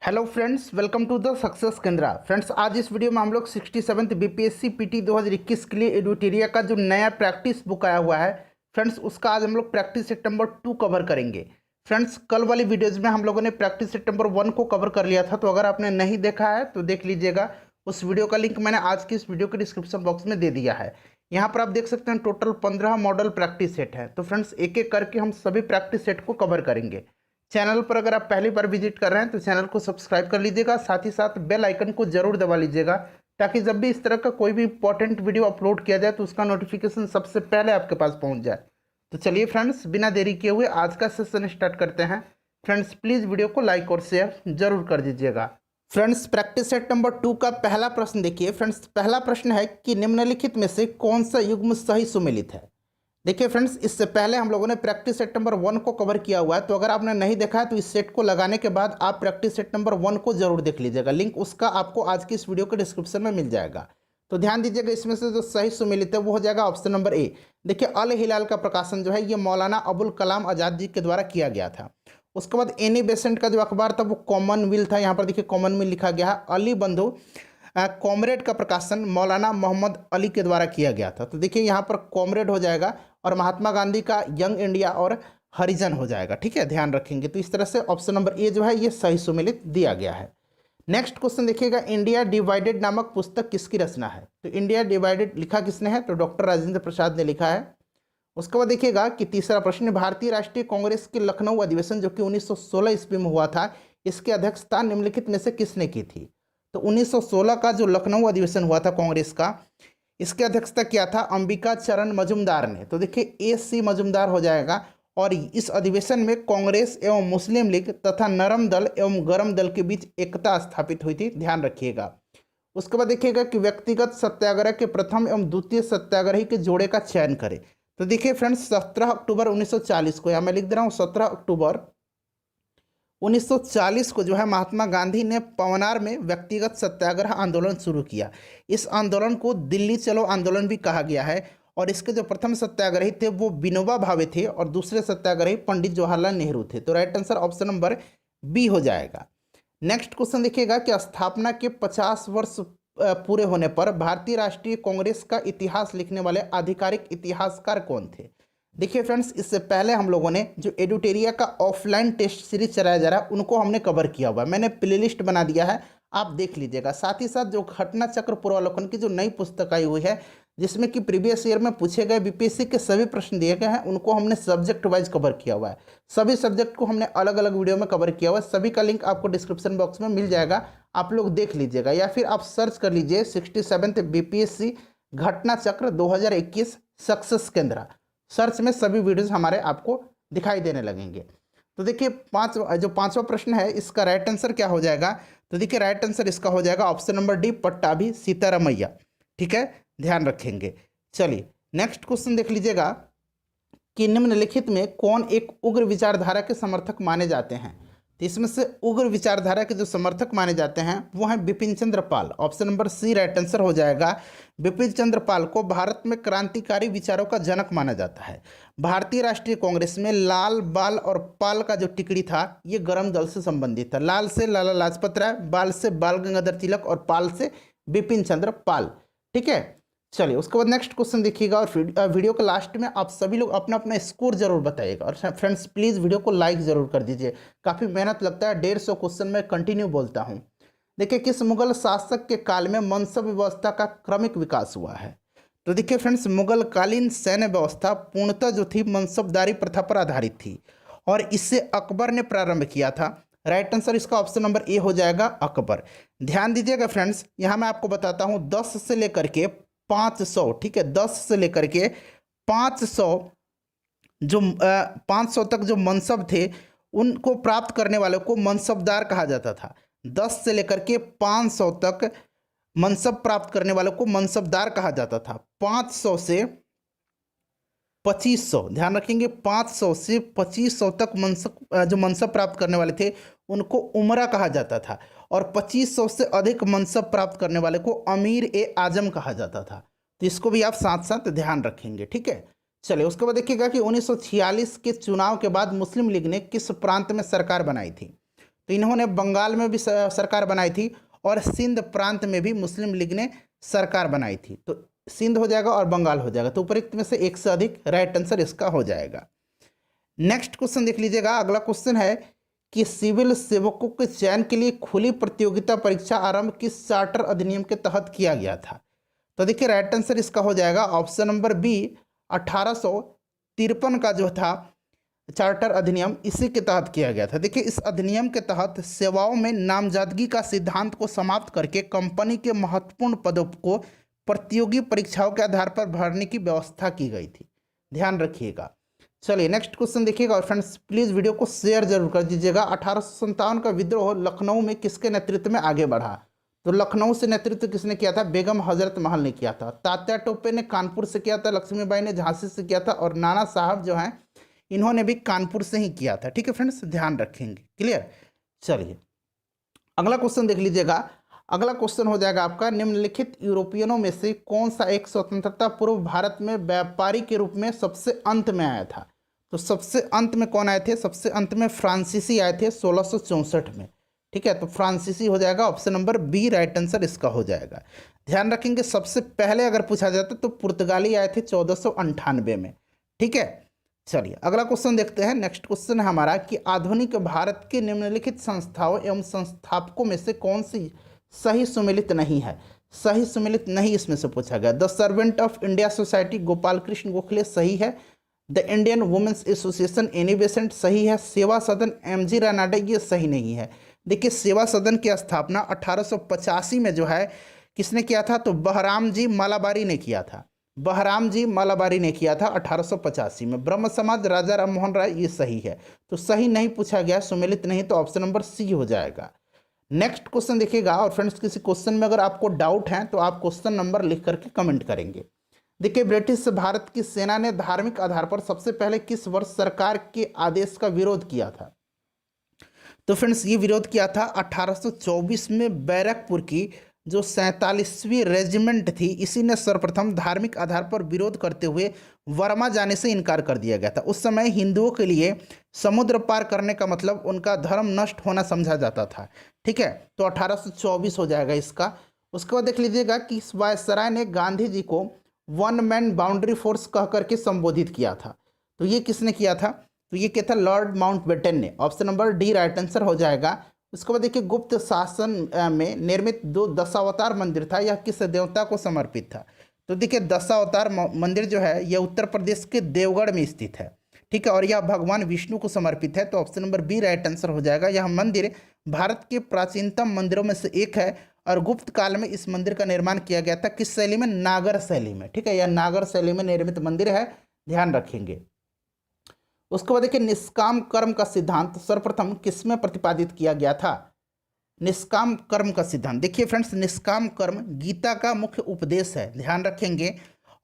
Hello friends, welcome to the success Kendra. Friends, आज इस video में हम लोग 67th बीपीएससी पीटी 2021 के लिए एडुटेरिया का जो नया प्रैक्टिस बुक आया हुआ है फ्रेंड्स, उसका आज हम लोग प्रैक्टिस सेट नंबर 2 कवर करेंगे। फ्रेंड्स, कल वाली वीडियोज़ में हम लोगों ने प्रैक्टिस सेट नंबर 1 को कवर कर लिया था, तो अगर आपने नहीं देखा है तो देख लीजिएगा। उस वीडियो का लिंक मैंने आज की इस वीडियो के डिस्क्रिप्शन बॉक्स में दे दिया है। यहाँ पर आप देख सकते हैं टोटल 15 मॉडल प्रैक्टिस सेट है। तो फ्रेंड्स, एक एक करके हम सभी प्रैक्टिस सेट को कवर करेंगे। चैनल पर अगर आप पहली बार विजिट कर रहे हैं तो चैनल को सब्सक्राइब कर लीजिएगा, साथ ही साथ बेल आइकन को जरूर दबा लीजिएगा, ताकि जब भी इस तरह का कोई भी इंपॉर्टेंट वीडियो अपलोड किया जाए तो उसका नोटिफिकेशन सबसे पहले आपके पास पहुंच जाए। तो चलिए फ्रेंड्स, बिना देरी किए हुए आज का सेशन स्टार्ट करते हैं। फ्रेंड्स, प्लीज़ वीडियो को लाइक और शेयर जरूर कर दीजिएगा। फ्रेंड्स, प्रैक्टिस सेट नंबर 2 का पहला प्रश्न देखिए। फ्रेंड्स, पहला प्रश्न है कि निम्नलिखित में से कौन सा युग्म सही सुमेलित है। देखिए फ्रेंड्स, इससे पहले हम लोगों ने प्रैक्टिस सेट नंबर 1 को कवर किया हुआ है, तो अगर आपने नहीं देखा है तो इस सेट को लगाने के बाद आप प्रैक्टिस सेट नंबर 1 को जरूर देख लीजिएगा। लिंक उसका आपको आज की इस वीडियो के डिस्क्रिप्शन में मिल जाएगा। तो ध्यान दीजिएगा, इसमें से जो सही सुमेलित है वो हो जाएगा ऑप्शन नंबर ए। देखिए, अल हिलाल का प्रकाशन जो है ये मौलाना अबुल कलाम आज़ाद जी के द्वारा किया गया था। उसके बाद एनी बेसेंट का जो अखबार था वो कॉमनवेल्थ था। यहाँ पर देखिए कॉमनवेल्थ लिखा गया है। अली बंधु कॉमरेड का प्रकाशन मौलाना मोहम्मद अली के द्वारा किया गया था। तो देखिए यहाँ पर कॉमरेड हो जाएगा और महात्मा गांधी का यंग इंडिया और हरिजन हो जाएगा। ठीक है, ध्यान रखेंगे। तो इस तरह से ऑप्शन नंबर ए जो है ये सही सुमेलित दिया गया है। नेक्स्ट क्वेश्चन देखिएगा, इंडिया डिवाइडेड नामक पुस्तक किसकी रचना है। तो इंडिया डिवाइडेड लिखा किसने है, तो डॉक्टर राजेंद्र प्रसाद ने लिखा है। उसके बाद देखिएगा कि तीसरा प्रश्न, भारतीय राष्ट्रीय कांग्रेस के लखनऊ अधिवेशन जो कि 1916 ईस्वी में हुआ था, इसकी अध्यक्षता निम्नलिखित में से किसने की थी। तो 1916 का जो लखनऊ अधिवेशन हुआ था कांग्रेस का, इसकी अध्यक्षता किया था अंबिका चरण मजुमदार ने। तो देखिए AC मजुमदार हो जाएगा। और इस अधिवेशन में कांग्रेस एवं मुस्लिम लीग तथा नरम दल एवं गरम दल के बीच एकता स्थापित हुई थी, ध्यान रखिएगा। उसके बाद देखिएगा कि व्यक्तिगत सत्याग्रह के प्रथम एवं द्वितीय सत्याग्रही के जोड़े का चयन करें। तो देखिए फ्रेंड्स, 17 अक्टूबर 1940 को, यहाँ मैं लिख दे रहा हूँ 17 अक्टूबर 1940 को जो है महात्मा गांधी ने पवनार में व्यक्तिगत सत्याग्रह आंदोलन शुरू किया। इस आंदोलन को दिल्ली चलो आंदोलन भी कहा गया है। और इसके जो प्रथम सत्याग्रही थे वो विनोबा भावे थे और दूसरे सत्याग्रही पंडित जवाहरलाल नेहरू थे। तो right answer option number B हो जाएगा। नेक्स्ट क्वेश्चन देखिएगा कि स्थापना के 50 वर्ष पूरे होने पर भारतीय राष्ट्रीय कांग्रेस का इतिहास लिखने वाले आधिकारिक इतिहासकार कौन थे। देखिए फ्रेंड्स, इससे पहले हम लोगों ने जो एडुटेरिया का ऑफलाइन टेस्ट सीरीज चलाया जा रहा है उनको हमने कवर किया हुआ है। मैंने प्लेलिस्ट बना दिया है, आप देख लीजिएगा। साथ ही साथ जो घटना चक्र पूर्वावलोकन की जो नई पुस्तक आई हुई है, जिसमें कि प्रीवियस ईयर में पूछे गए बीपीएससी के सभी प्रश्न दिए गए हैं, उनको हमने सब्जेक्ट वाइज कवर किया हुआ है। सभी सब्जेक्ट को हमने अलग अलग वीडियो में कवर किया हुआ है। सभी का लिंक आपको डिस्क्रिप्शन बॉक्स में मिल जाएगा, आप लोग देख लीजिएगा। या फिर आप सर्च कर लीजिए 67th बीपीएससी घटना चक्र 2021 सक्सेस केंद्र। सर्च में सभी वीडियोस हमारे आपको दिखाई देने लगेंगे। तो देखिए जो पांचवा प्रश्न है, इसका राइट आंसर क्या हो जाएगा। तो देखिए राइट आंसर इसका हो जाएगा option number D, Pattabhi Sitaramayya. ठीक है, ध्यान रखेंगे। चलिए नेक्स्ट क्वेश्चन देख लीजिएगा कि निम्नलिखित में कौन एक उग्र विचारधारा के समर्थक माने जाते हैं। तो इसमें से उग्र विचारधारा के जो समर्थक माने जाते हैं वो हैं Bipin Chandra Pal. Option number C right answer हो जाएगा। बिपिन चंद्र पाल को भारत में क्रांतिकारी विचारों का जनक माना जाता है। भारतीय राष्ट्रीय कांग्रेस में लाल, बाल और पाल का जो टिकड़ी था ये गरम दल से संबंधित था। लाल से लाला लाजपत राय, बाल से बाल गंगाधर तिलक और पाल से बिपिन चंद्र पाल। ठीक है, चलिए उसके बाद नेक्स्ट क्वेश्चन देखिएगा। और वीडियो के लास्ट में आप सभी लोग अपना अपना स्कोर जरूर बताइएगा। और फ्रेंड्स, प्लीज़ वीडियो को लाइक जरूर कर दीजिए, काफ़ी मेहनत लगता है। 150 क्वेश्चन में कंटिन्यू बोलता हूँ। देखिए, किस मुगल शासक के काल में मनसब व्यवस्था का क्रमिक विकास हुआ है। तो देखिए फ्रेंड्स, मुगल कालीन सैन्य व्यवस्था पूर्णतः जो थी मनसबदारी प्रथा पर आधारित थी और इसे अकबर ने प्रारंभ किया था। राइट आंसर इसका ऑप्शन नंबर ए हो जाएगा, अकबर। ध्यान दीजिएगा फ्रेंड्स, यहाँ मैं आपको बताता हूँ 10 से लेकर के 500, ठीक है, 10 से लेकर के 500 जो 500 तक जो मनसब थे उनको प्राप्त करने वाले को मनसबदार कहा जाता था। 10 से लेकर के 500 तक मनसब प्राप्त करने वालों को मनसबदार कहा जाता था। 500 से 2500, ध्यान रखेंगे, 500 से 2500 तक जो मनसब प्राप्त करने वाले थे उनको उमरा कहा जाता था। और 2500 से अधिक मनसब प्राप्त करने वाले को अमीर ए आजम कहा जाता था। तो इसको भी आप साथ साथ ध्यान रखेंगे। ठीक है, चलिए उसके बाद देखिएगा कि 1946 के चुनाव के बाद मुस्लिम लीग ने किस प्रांत में सरकार बनाई थी। तो इन्होंने बंगाल में भी सरकार बनाई थी और सिंध प्रांत में भी मुस्लिम लीग ने सरकार बनाई थी। तो सिंध हो जाएगा और बंगाल हो जाएगा। तो उपरोक्त में से एक से अधिक राइट आंसर इसका हो जाएगा। नेक्स्ट क्वेश्चन देख लीजिएगा। अगला क्वेश्चन है कि सिविल सेवकों के चयन के लिए खुली प्रतियोगिता परीक्षा आरंभ किस चार्टर अधिनियम के तहत किया गया था? तो देखिए राइट आंसर इसका हो जाएगा ऑप्शन नंबर बी, 1853 का जो था चार्टर अधिनियम, इसी के तहत किया गया था। देखिए इस अधिनियम के तहत सेवाओं में नामजदगी का सिद्धांत को समाप्त करके कंपनी के महत्वपूर्ण पदों को प्रतियोगी परीक्षाओं के आधार पर भरने की व्यवस्था की गई थी। ध्यान रखिएगा। चलिए नेक्स्ट क्वेश्चन देखिएगा और फ्रेंड्स प्लीज़ वीडियो को शेयर जरूर कर दीजिएगा। 1857 का विद्रोह लखनऊ में किसके नेतृत्व में आगे बढ़ा? तो लखनऊ से नेतृत्व किसने किया था? बेगम हजरत महल ने किया था। तात्या टोपे ने कानपुर से किया था, लक्ष्मीबाई ने झांसी से किया था और नाना साहब जो हैं इन्होंने भी कानपुर से ही किया था। ठीक है फ्रेंड्स, ध्यान रखेंगे। क्लियर। चलिए अगला क्वेश्चन देख लीजिएगा। अगला क्वेश्चन हो जाएगा आपका, निम्नलिखित यूरोपियनों में से कौन सा एक स्वतंत्रता पूर्व भारत में व्यापारी के रूप में सबसे अंत में आया था? तो सबसे अंत में कौन आए थे? सबसे अंत में फ्रांसीसी आए थे 1664 में। ठीक है, तो फ्रांसीसी हो जाएगा option number B, right answer इसका हो जाएगा। ध्यान रखेंगे सबसे पहले अगर पूछा जाता तो पुर्तगाली आए थे 1498 में। ठीक है, चलिए अगला क्वेश्चन देखते हैं। नेक्स्ट क्वेश्चन है हमारा कि आधुनिक भारत के निम्नलिखित संस्थाओं एवं संस्थापकों में से कौन सी सही सुमेलित नहीं है? सही सुमेलित नहीं इसमें से पूछा गया। The servant of India society Gopal Krishna Gokhale सही है। The Indian women's association Annie Besant सही है। सेवा सदन एमजी रानाडे ये सही नहीं है। देखिए सेवा सदन की स्थापना 1885 में जो है किसने किया था? तो बहराम जी मालाबारी ने किया था। बहराम जी मालाबारी ने किया था 1885 में। ब्रह्म समाज राजा राम मोहन राय ये सही है। तो सही नहीं पूछा गया, सुमेलित नहीं, तो ऑप्शन नंबर सी हो जाएगा। नेक्स्ट क्वेश्चन देखिएगा और फ्रेंड्स किसी क्वेश्चन में अगर आपको डाउट है तो आप क्वेश्चन नंबर लिख करके कमेंट करेंगे। देखिए ब्रिटिश भारत की सेना ने धार्मिक आधार पर सबसे पहले किस वर्ष सरकार के आदेश का विरोध किया था? तो फ्रेंड्स ये विरोध किया था 1824 में। बैरकपुर की जो 47वीं रेजिमेंट थी इसी ने सर्वप्रथम धार्मिक आधार पर विरोध करते हुए वर्मा जाने से इनकार कर दिया गया था। उस समय हिंदुओं के लिए समुद्र पार करने का मतलब उनका धर्म नष्ट होना समझा जाता था। ठीक है, तो 1824 हो जाएगा इसका। उसके बाद देख लीजिएगा कि वायसराय ने गांधी जी को वन मैन बाउंड्री फोर्स कह करके संबोधित किया था। तो ये किसने किया था? तो ये क्या था? लॉर्ड माउंटबेटन ने। Option number D right answer हो जाएगा। उसके बाद देखिए गुप्त शासन में निर्मित 2 दशावतार मंदिर था, यह किस देवता को समर्पित था? तो देखिए दशावतार मंदिर जो है यह उत्तर प्रदेश के देवगढ़ में स्थित है। ठीक है, और यह भगवान विष्णु को समर्पित है। तो option number B right answer हो जाएगा। यह मंदिर भारत के प्राचीनतम मंदिरों में से एक है और गुप्त काल में इस मंदिर का निर्माण किया गया था। किस शैली में? नागर शैली में। ठीक है, यह नागर शैली में निर्मित मंदिर है, ध्यान रखेंगे। उसके बाद देखिए निष्काम कर्म का सिद्धांत सर्वप्रथम किसमें प्रतिपादित किया गया था? निष्काम कर्म का सिद्धांत, देखिए फ्रेंड्स निष्काम कर्म गीता का मुख्य उपदेश है, ध्यान रखेंगे।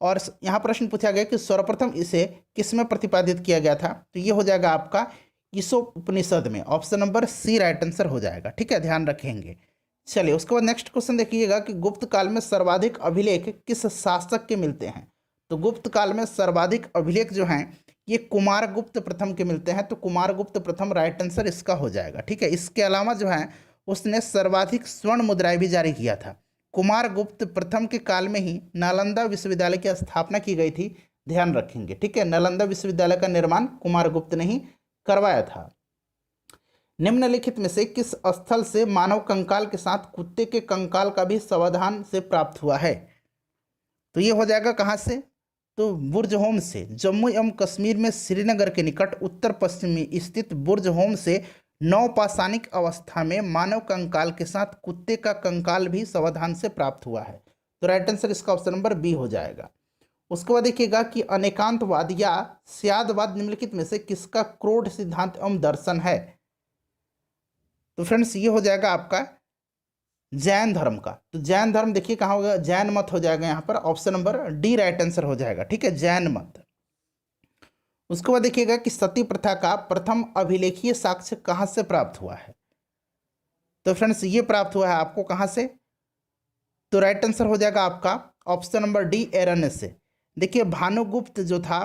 और यहाँ प्रश्न पूछा गया कि सर्वप्रथम इसे किसमें प्रतिपादित किया गया था? तो ये हो जाएगा आपका ईशोपनिषद में। Option number C right answer हो जाएगा। ठीक है, ध्यान रखेंगे। चलिए उसके बाद नेक्स्ट क्वेश्चन देखिएगा कि गुप्त काल में सर्वाधिक अभिलेख किस शासक के मिलते हैं? तो गुप्त काल में सर्वाधिक अभिलेख जो हैं ये कुमारगुप्त प्रथम के मिलते हैं। तो कुमारगुप्त प्रथम राइट आंसर इसका हो जाएगा। ठीक है, इसके अलावा जो है उसने सर्वाधिक स्वर्ण मुद्राएं भी जारी किया था। कुमारगुप्त प्रथम के काल में ही नालंदा विश्वविद्यालय की स्थापना की गई थी, ध्यान रखेंगे। ठीक है, नालंदा विश्वविद्यालय का निर्माण कुमारगुप्त ने ही करवाया था। निम्नलिखित में से किस स्थल से मानव कंकाल के साथ कुत्ते के कंकाल का भी सावधान से प्राप्त हुआ है? तो ये हो जाएगा कहाँ से? तो बुर्ज होम से। जम्मू एवं कश्मीर में श्रीनगर के निकट उत्तर पश्चिमी स्थित बुर्ज होम से नवपाषाणिक अवस्था में मानव कंकाल के साथ कुत्ते का कंकाल भी सावधान से प्राप्त हुआ है। तो राइट आंसर इसका ऑप्शन नंबर बी हो जाएगा। उसके बाद देखिएगा कि अनेकांतवाद या स्यादवाद निम्नलिखित में से किसका क्रोध सिद्धांत एवं दर्शन है? तो फ्रेंड्स ये हो जाएगा आपका जैन धर्म का। तो जैन धर्म देखिए कहाँ होगा? जैन मत हो जाएगा यहाँ पर, option number D right answer हो जाएगा। ठीक है, जैन मत। उसके बाद देखिएगा कि सती प्रथा का प्रथम अभिलेखीय साक्ष्य कहाँ से प्राप्त हुआ है? तो फ्रेंड्स ये प्राप्त हुआ है आपको कहाँ से? तो राइट आंसर हो जाएगा आपका ऑप्शन नंबर डी, एरण्य से। देखिए भानुगुप्त जो था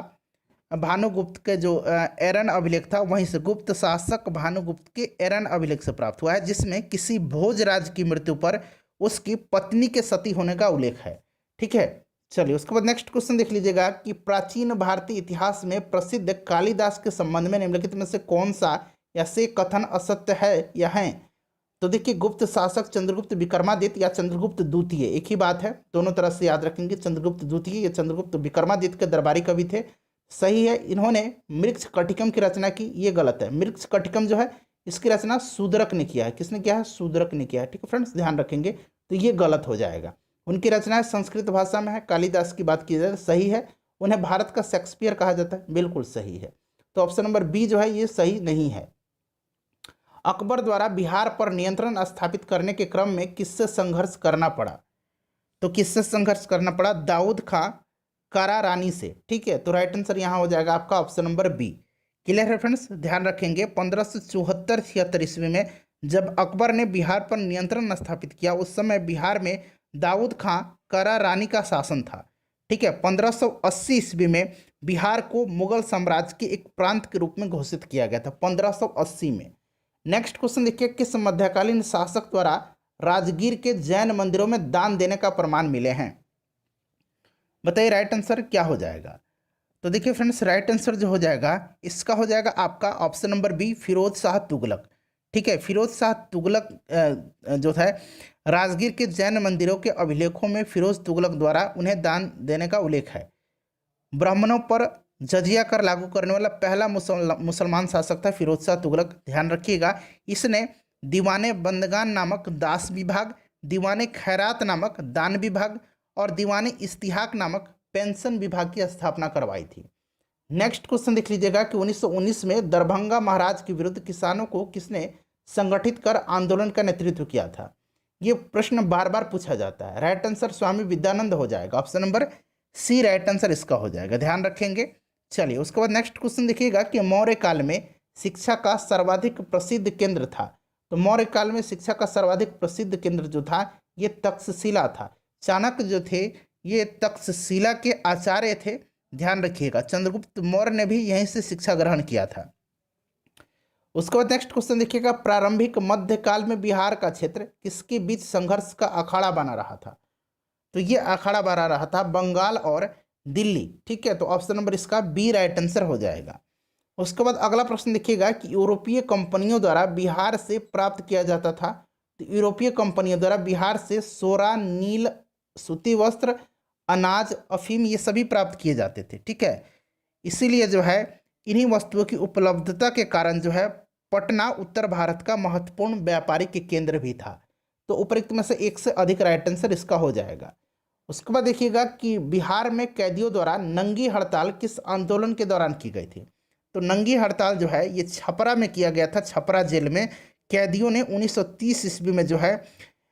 भानुगुप्त के जो एरन अभिलेख था वहीं से गुप्त शासक भानुगुप्त के एरन अभिलेख से प्राप्त हुआ है, जिसमें किसी भोजराज की मृत्यु पर उसकी पत्नी के सती होने का उल्लेख है। ठीक है, चलिए उसके बाद नेक्स्ट क्वेश्चन देख लीजिएगा कि प्राचीन भारतीय इतिहास में प्रसिद्ध कालिदास के संबंध में निम्नलिखित में से कौन सा या से कथन असत्य है या है। तो देखिए, गुप्त शासक चंद्रगुप्त विक्रमादित्य या चंद्रगुप्त द्वितीय एक ही बात है, दोनों तरह से याद रखेंगे। चंद्रगुप्त द्वितीय या चंद्रगुप्त विक्रमादित्य के दरबारी कवि थे, सही है। इन्होंने मृक्ष कटिकम की रचना की, ये गलत है। मृक्ष कटिकम जो है इसकी रचना शूद्रक ने किया है। किसने किया है? शूद्रक ने किया है। ठीक है फ्रेंड्स, ध्यान रखेंगे, तो ये गलत हो जाएगा। उनकी रचनाएं संस्कृत भाषा में है। कालिदास की बात की जाए तो सही है। उन्हें भारत का शेक्सपियर कहा जाता है, बिल्कुल सही है। तो ऑप्शन नंबर बी जो है ये सही नहीं है। अकबर द्वारा बिहार पर नियंत्रण स्थापित करने के क्रम में किससे संघर्ष करना पड़ा? तो किससे संघर्ष करना पड़ा? दाऊद खां कारा रानी से। ठीक है, तो राइट आंसर यहाँ हो जाएगा आपका ऑप्शन नंबर बी। क्लियर है फ्रेंड्स, ध्यान रखेंगे। 1574-76 ईस्वी में जब अकबर ने बिहार पर नियंत्रण स्थापित किया, उस समय बिहार में दाऊद खां कारा रानी का शासन था। ठीक है, 1580 ईस्वी में बिहार को मुगल साम्राज्य के एक प्रांत के रूप में घोषित किया गया था, 1580 में। नेक्स्ट क्वेश्चन देखिए, किस मध्यकालीन शासक द्वारा राजगीर के जैन मंदिरों में दान देने का प्रमाण मिले हैं? बताइए राइट आंसर क्या हो जाएगा। तो देखिए फ्रेंड्स, राइट आंसर जो हो जाएगा इसका हो जाएगा आपका option number B, Firoz Shah Tughlaq. ठीक है, फिरोज शाह तुगलक जो था राजगीर के जैन मंदिरों के अभिलेखों में फिरोज तुगलक द्वारा उन्हें दान देने का उल्लेख है। ब्राह्मणों पर जजिया कर लागू करने वाला पहला मुसलमान शासक था फिरोज शाह तुगलक। ध्यान रखिएगा, इसने दीवाने बंदगान नामक दास विभाग, दीवाने खैरात नामक दान विभाग और दीवाने इस्तिहाक नामक पेंशन विभाग की स्थापना करवाई थी। नेक्स्ट क्वेश्चन देख लीजिएगा कि 1919 में दरभंगा महाराज के विरुद्ध किसानों को किसने संगठित कर आंदोलन का नेतृत्व किया था? ये प्रश्न बार बार पूछा जाता है। राइट आंसर स्वामी विद्यानंद हो जाएगा, option number C right answer इसका हो जाएगा, ध्यान रखेंगे। चलिए उसके बाद नेक्स्ट क्वेश्चन देखिएगा कि मौर्य काल में शिक्षा का सर्वाधिक प्रसिद्ध केंद्र था। तो मौर्य काल में शिक्षा का सर्वाधिक प्रसिद्ध केंद्र जो था ये तक्षशिला था। चाणक्य जो थे ये तक्षशिला के आचार्य थे, ध्यान रखिएगा। चंद्रगुप्त मौर्य ने भी यहीं से शिक्षा ग्रहण किया था। उसके बाद नेक्स्ट क्वेश्चन देखिएगा, प्रारंभिक मध्यकाल में बिहार का क्षेत्र किसके बीच संघर्ष का अखाड़ा बना रहा था? तो ये अखाड़ा बना रहा था बंगाल और दिल्ली। ठीक है, तो ऑप्शन नंबर इसका बी राइट आंसर हो जाएगा। उसके बाद अगला प्रश्न देखिएगा कि यूरोपीय कंपनियों द्वारा बिहार से प्राप्त किया जाता था। तो यूरोपीय कंपनियों द्वारा बिहार से सोरा, नील, सूती वस्त्र, अनाज, अफीम ये सभी प्राप्त किए जाते थे। ठीक है, इसीलिए जो है इन्हीं वस्तुओं की उपलब्धता के कारण जो है पटना उत्तर भारत का महत्वपूर्ण व्यापारिक केंद्र भी था। तो उपरोक्त में से एक से अधिक राइट आंसर इसका हो जाएगा। उसके बाद देखिएगा कि बिहार में कैदियों द्वारा नंगी हड़ताल किस आंदोलन के दौरान की गई थी? तो नंगी हड़ताल जो है ये छपरा में किया गया था। छपरा जेल में कैदियों ने 1930 ईस्वी में जो है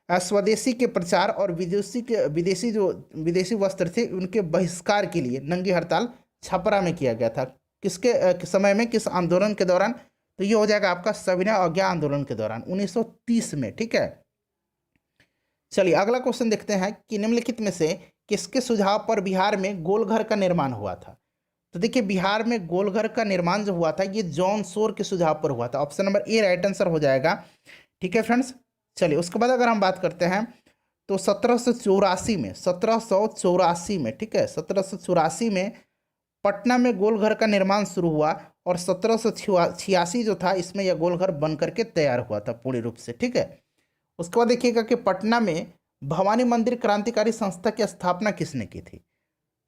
स्वदेशी के प्रचार और विदेशी वस्त्र थे उनके बहिष्कार के लिए नंगी हड़ताल छपरा में किया गया था। किसके समय में, किस आंदोलन के दौरान? तो ये हो जाएगा आपका सविनय अवज्ञा आंदोलन के दौरान 1930 में। ठीक है, चलिए अगला क्वेश्चन देखते हैं कि निम्नलिखित में से किसके सुझाव पर बिहार में गोलघर का निर्माण हुआ था? तो देखिए बिहार में गोलघर का निर्माण जो हुआ था ये जॉन शोर के सुझाव पर हुआ था। Option number A right answer हो जाएगा। ठीक है फ्रेंड्स, चलिए उसके बाद अगर हम बात करते हैं तो 1784 में ठीक है 1784 में पटना में गोलघर का निर्माण शुरू हुआ और 1786 जो था इसमें यह गोलघर बन करके तैयार हुआ था पूर्ण रूप से। ठीक है, उसके बाद देखिएगा कि पटना में भवानी मंदिर क्रांतिकारी संस्था की स्थापना किसने की थी?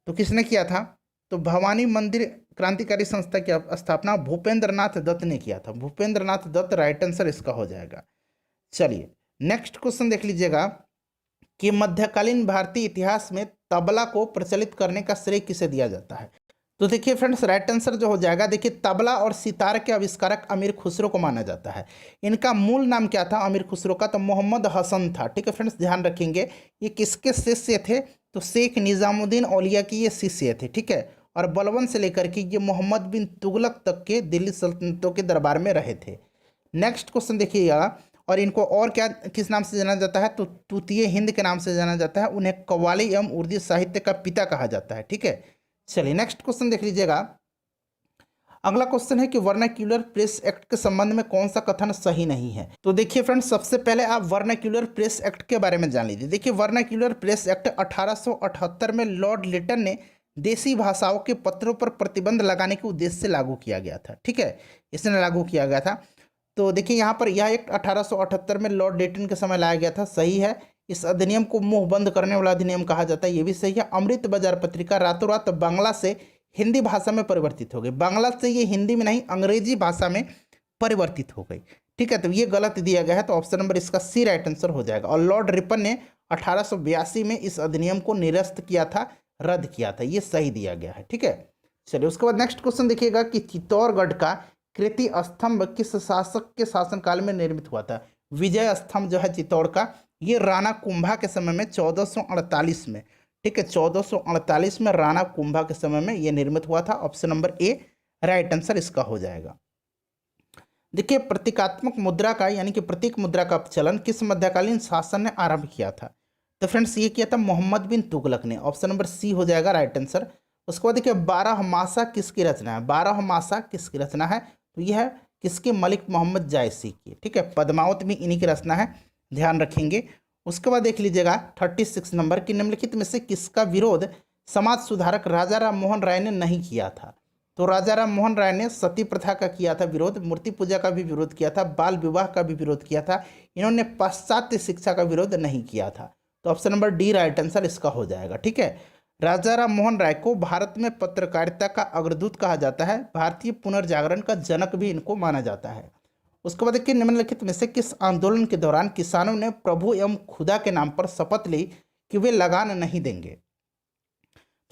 तो किसने किया था? तो भवानी मंदिर क्रांतिकारी संस्था की स्थापना भूपेंद्र नाथ दत्त ने किया था। भूपेंद्र नाथ दत्त राइट आंसर इसका हो जाएगा। चलिए नेक्स्ट क्वेश्चन देख लीजिएगा कि मध्यकालीन भारतीय इतिहास में तबला को प्रचलित करने का श्रेय किसे दिया जाता है? तो देखिए फ्रेंड्स राइट आंसर जो हो जाएगा, देखिए तबला और सितार के आविष्कारक अमीर खुसरो को माना जाता है। इनका मूल नाम क्या था अमीर खुसरो का? तो मोहम्मद हसन था। ठीक है फ्रेंड्स, ध्यान रखेंगे ये किसके शिष्य थे? तो शेख निजामुद्दीन औलिया की ये शिष्य थे। ठीक है, और बलबन से लेकर के ये मोहम्मद बिन तुगलक तक के दिल्ली सल्तनतों के दरबार में रहे थे। नेक्स्ट क्वेश्चन देखिएगा, और इनको और क्या किस नाम से जाना जाता है? तो तूतिए हिंद के नाम से जाना जाता है। उन्हें कव्वाली एवं उर्दू साहित्य का पिता कहा जाता है। ठीक है, चलिए नेक्स्ट क्वेश्चन देख लीजिएगा अगला क्वेश्चन है कि वर्नाक्यूलर प्रेस एक्ट के संबंध में कौन सा कथन सही नहीं है। तो देखिए फ्रेंड्स, सबसे पहले आप वर्नाक्यूलर प्रेस एक्ट के बारे में जान लीजिए। देखिए वर्नाक्यूलर प्रेस एक्ट 1878 में लॉर्ड लिटन ने देसी भाषाओं के पत्रों पर प्रतिबंध लगाने के उद्देश्य से लागू किया गया था। ठीक है, इसने लागू किया गया था। तो देखिए यहाँ पर यह एक 1878 में लॉर्ड लिटन के समय लाया गया था, सही है। इस अधिनियम को मुंह बंद करने वाला अधिनियम कहा जाता है, ये भी सही है। अमृत बाजार पत्रिका रातों रात बांग्ला से हिंदी भाषा में परिवर्तित हो गई। बांग्ला से ये हिंदी में नहीं अंग्रेजी भाषा में परिवर्तित हो गई। ठीक है, तो ये गलत दिया गया है, तो ऑप्शन नंबर इसका सी राइट आंसर हो जाएगा। और लॉर्ड रिपन ने 1882 में इस अधिनियम को निरस्त किया था, रद्द किया था, ये सही दिया गया है। ठीक है, चलिए उसके बाद नेक्स्ट क्वेश्चन देखिएगा कि चित्तौड़गढ़ का कीर्ति स्तंभ किस शासक के शासनकाल में निर्मित हुआ था। विजय स्तंभ जो है चित्तौड़ का, ये राणा कुंभा के समय में 1448 में, ठीक है, 1448 में राणा कुंभा के समय में यह निर्मित हुआ था। Option number A right answer इसका हो जाएगा। देखिए प्रतीकात्मक मुद्रा का यानी कि प्रतीक मुद्रा का चलन किस मध्यकालीन शासन ने आरंभ किया था। तो फ्रेंड्स ये किया था मोहम्मद बिन तुगलक ने। ऑप्शन नंबर सी हो जाएगा राइट आंसर। उसके बाद देखिए 12 मासा किसकी रचना है। 12 मासा किसकी रचना है, तो यह है किसके, मलिक मोहम्मद जायसी की। ठीक है, पद्मावत भी इन्हीं की रचना है, ध्यान रखेंगे। उसके बाद देख लीजिएगा 36 नंबर की निम्नलिखित में से किसका विरोध समाज सुधारक राजा राम मोहन राय ने नहीं किया था। तो राजा राम मोहन राय ने सती प्रथा का किया था विरोध, मूर्ति पूजा का भी विरोध किया था, बाल विवाह का भी विरोध किया था। इन्होंने पाश्चात्य शिक्षा का विरोध नहीं किया था। तो option number D right answer इसका हो जाएगा। ठीक है, राजा राम मोहन राय को भारत में पत्रकारिता का अग्रदूत कहा जाता है, भारतीय पुनर्जागरण का जनक भी इनको माना जाता है। उसके बाद देखिए निम्नलिखित में से किस आंदोलन के दौरान किसानों ने प्रभु एवं खुदा के नाम पर शपथ ली कि वे लगान नहीं देंगे।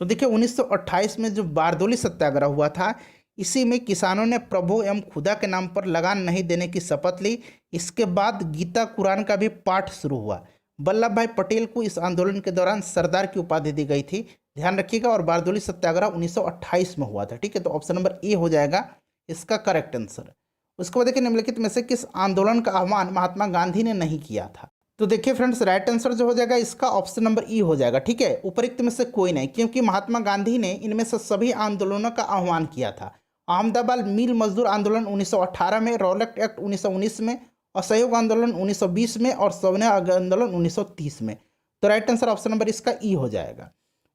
तो देखिए 1928 में जो बारदोली सत्याग्रह हुआ था, इसी में किसानों ने प्रभु एवं खुदा के नाम पर लगान नहीं देने की शपथ ली। इसके बाद गीता कुरान का भी पाठ शुरू हुआ। वल्लभ भाई पटेल को इस आंदोलन के दौरान सरदार की उपाधि दी गई थी, ध्यान रखिएगा। और बारदोली सत्याग्रह 1928 में हुआ था। ठीक है, तो ऑप्शन नंबर ए हो जाएगा इसका करेक्ट आंसर। उसके बाद देखिए निम्नलिखित में से किस आंदोलन का आह्वान महात्मा गांधी ने नहीं किया था। तो देखिए फ्रेंड्स राइट आंसर जो हो जाएगा इसका ऑप्शन नंबर ई हो जाएगा। ठीक है, उपरोक्त में से कोई नहीं, क्योंकि महात्मा गांधी ने इनमें से सभी आंदोलनों का आह्वान किया था। अहमदाबाद मिल मजदूर आंदोलन 1918 में, रॉलेट एक्ट 1919 में, असहयोग आंदोलन 1920 में और सविनय आंदोलन 1930 में। तो राइट आंसर ऑप्शन नंबर इसका ई हो जाएगा।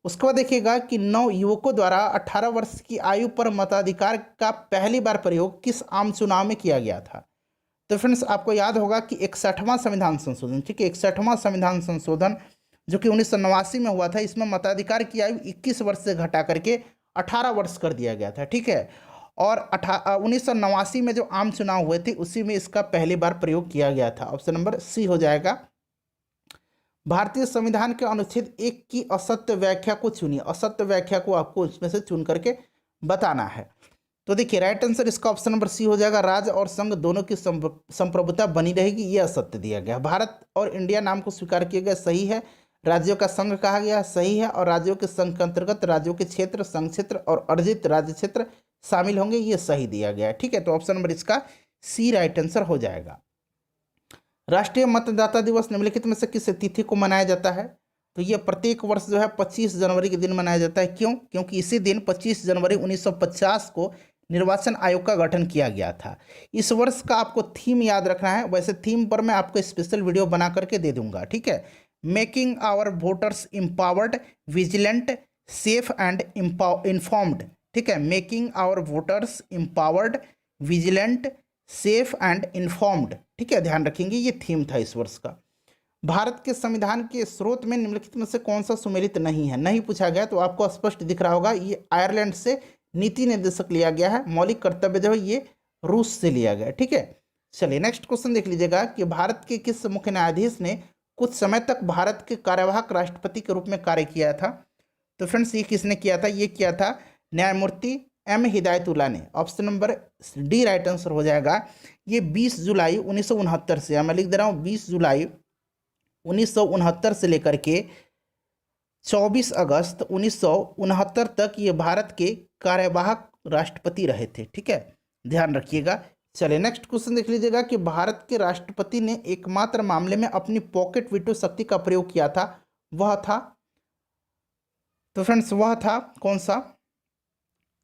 उसके बाद देखिएगा कि 9 युवकों द्वारा 18 वर्ष की आयु पर मताधिकार का पहली बार प्रयोग किस आम चुनाव में किया गया था। तो फ्रेंड्स आपको याद होगा कि 61वां संविधान संशोधन, ठीक है, 61वां संविधान संशोधन जो कि 1989 में हुआ था, इसमें मताधिकार की आयु 21 वर्ष से घटा करके 18 वर्ष कर दिया गया था। ठीक है, और 1989 में जो आम चुनाव हुए थे उसी में इसका पहली बार प्रयोग किया गया था। ऑप्शन नंबर सी हो जाएगा। भारतीय संविधान के अनुच्छेद 1 की असत्य व्याख्या को चुनिए। असत्य व्याख्या को आपको इसमें से चुन करके बताना है। तो देखिए राइट आंसर इसका ऑप्शन नंबर सी हो जाएगा। राज्य और संघ दोनों की संप्रभुता बनी रहेगी, ये असत्य दिया गया। भारत और इंडिया नाम को स्वीकार किया गया, सही है। राज्यों का संघ कहा गया, सही है। और राज्यों के संघ के अंतर्गत राज्यों के क्षेत्र, संघ क्षेत्र और अर्जित राज्य क्षेत्र शामिल होंगे, ये सही दिया गया है। ठीक है, तो ऑप्शन नंबर इसका सी राइट आंसर हो जाएगा। राष्ट्रीय मतदाता दिवस निम्नलिखित में से किस तिथि को मनाया जाता है। तो ये प्रत्येक वर्ष जो है 25 जनवरी के दिन मनाया जाता है। क्यों? क्योंकि इसी दिन 25 जनवरी 1950 को निर्वाचन आयोग का गठन किया गया था। इस वर्ष का आपको थीम याद रखना है। वैसे थीम पर मैं आपको स्पेशल वीडियो बना करके दे दूंगा। ठीक है, making our voters empowered, vigilant, safe and informed. ठीक है, making our voters empowered, vigilant, safe and informed. ठीक है, ध्यान रखेंगे, ये थीम था इस वर्ष का। भारत के संविधान के स्रोत में निम्नलिखित में से कौन सा सुमेलित नहीं है। नहीं पूछा गया तो आपको स्पष्ट दिख रहा होगा, ये आयरलैंड से नीति निर्देशक लिया गया है। मौलिक कर्तव्य जो है ये रूस से लिया गया है। ठीक है, चलिए नेक्स्ट क्वेश्चन देख लीजिएगा कि भारत के किस मुख्य न्यायाधीश ने कुछ समय तक भारत के कार्यवाहक राष्ट्रपति के रूप में कार्य किया था। तो फ्रेंड्स ये किसने किया था, ये किया था न्यायमूर्ति एम हिदायतुल्लाह ने। Option number D right answer हो जाएगा। ये 20 जुलाई 1969 से, मैं लिख दे रहा हूँ 20 जुलाई 1969 से लेकर के 24 अगस्त 1969 तक ये भारत के कार्यवाहक राष्ट्रपति रहे थे। ठीक है, ध्यान रखिएगा। चलिए नेक्स्ट क्वेश्चन देख लीजिएगा कि भारत के राष्ट्रपति ने एकमात्र मामले में अपनी पॉकेट वीटो शक्ति का प्रयोग किया था, वह था, तो फ्रेंड्स वह था कौन सा।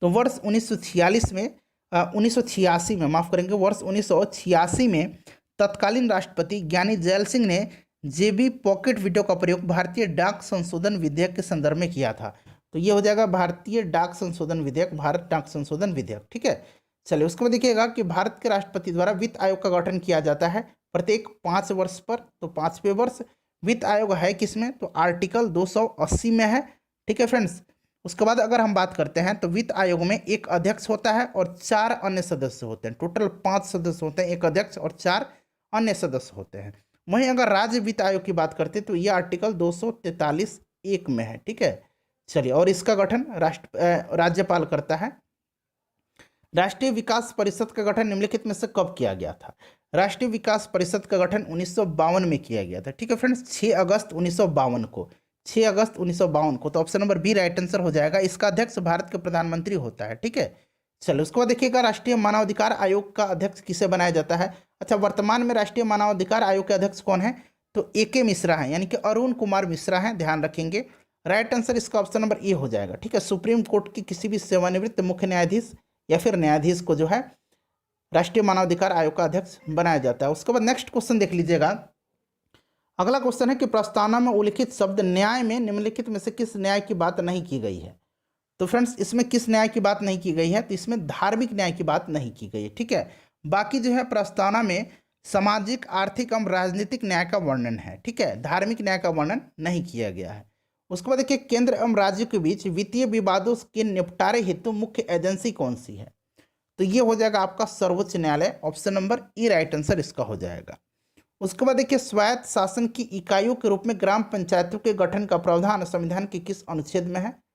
तो वर्ष 1946 में 1986 में, माफ़ करेंगे, वर्ष 1986 में तत्कालीन राष्ट्रपति ज्ञानी जैल सिंह ने जेबी पॉकेट वीटो का प्रयोग भारतीय डाक संशोधन विधेयक के संदर्भ में किया था। तो ये हो जाएगा भारतीय डाक संशोधन विधेयक, भारत डाक संशोधन विधेयक। ठीक है, चलिए उसके बाद देखिएगा कि भारत के राष्ट्रपति द्वारा वित्त आयोग का गठन किया जाता है प्रत्येक 5 वर्ष पर। तो 5वें वर्ष वित्त आयोग है किसमें, तो आर्टिकल 280 में है। ठीक है फ्रेंड्स, उसके बाद अगर हम बात करते हैं तो वित्त आयोग में एक अध्यक्ष होता है और 4 अन्य सदस्य होते हैं। टोटल 5 सदस्य होते हैं, एक अध्यक्ष और 4 अन्य सदस्य होते हैं। वहीं अगर राज्य वित्त आयोग की बात करते हैं तो ये आर्टिकल 243(1) में है। ठीक है, चलिए, और इसका गठन राज्यपाल करता है। राष्ट्रीय विकास परिषद का गठन निम्नलिखित में से कब किया गया था? राष्ट्रीय विकास परिषद का गठन 1952 में किया गया था। ठीक है फ्रेंड्स, 6 अगस्त 1952 को, 6 अगस्त 1952 को। तो option number B right answer हो जाएगा। इसका अध्यक्ष भारत के प्रधानमंत्री होता है। ठीक है, चलो उसके बाद देखिएगा राष्ट्रीय मानवाधिकार आयोग का अध्यक्ष किसे बनाया जाता है? अच्छा, वर्तमान में राष्ट्रीय मानवाधिकार आयोग के अध्यक्ष कौन है? तो ए.के. मिश्रा हैं, यानी कि अरुण कुमार मिश्रा हैं, ध्यान रखेंगे। राइट आंसर इसका ऑप्शन नंबर ए हो जाएगा। ठीक है, सुप्रीम कोर्ट की किसी भी सेवानिवृत्त मुख्य न्यायाधीश या फिर न्यायाधीश को जो है राष्ट्रीय मानवाधिकार आयोग का अध्यक्ष बनाया जाता है। उसके बाद नेक्स्ट क्वेश्चन देख लीजिएगा। अगला क्वेश्चन है कि प्रस्तावना में उल्लिखित शब्द न्याय में निम्नलिखित में से किस न्याय की बात नहीं की गई है? तो फ्रेंड्स, इसमें किस न्याय की बात नहीं की गई है? तो इसमें धार्मिक न्याय की बात नहीं की गई है। ठीक है, बाकी जो है प्रस्तावना में सामाजिक, आर्थिक एवं राजनीतिक न्याय का वर्णन है। ठीक है, धार्मिक न्याय का वर्णन नहीं किया गया है। उसके बाद देखिए, केंद्र एवं राज्य के बीच वित्तीय विवादों के निपटारे हेतु मुख्य एजेंसी कौन सी है? तो ये हो जाएगा आपका सर्वोच्च न्यायालय। ऑप्शन नंबर ई राइट आंसर इसका हो जाएगा। उसके बाद देखिए, स्वायत्त शासन की इकाइयों के रूप में ग्राम पंचायतों के गठन का प्रावधान संविधान के किस अनुच्छेद में है?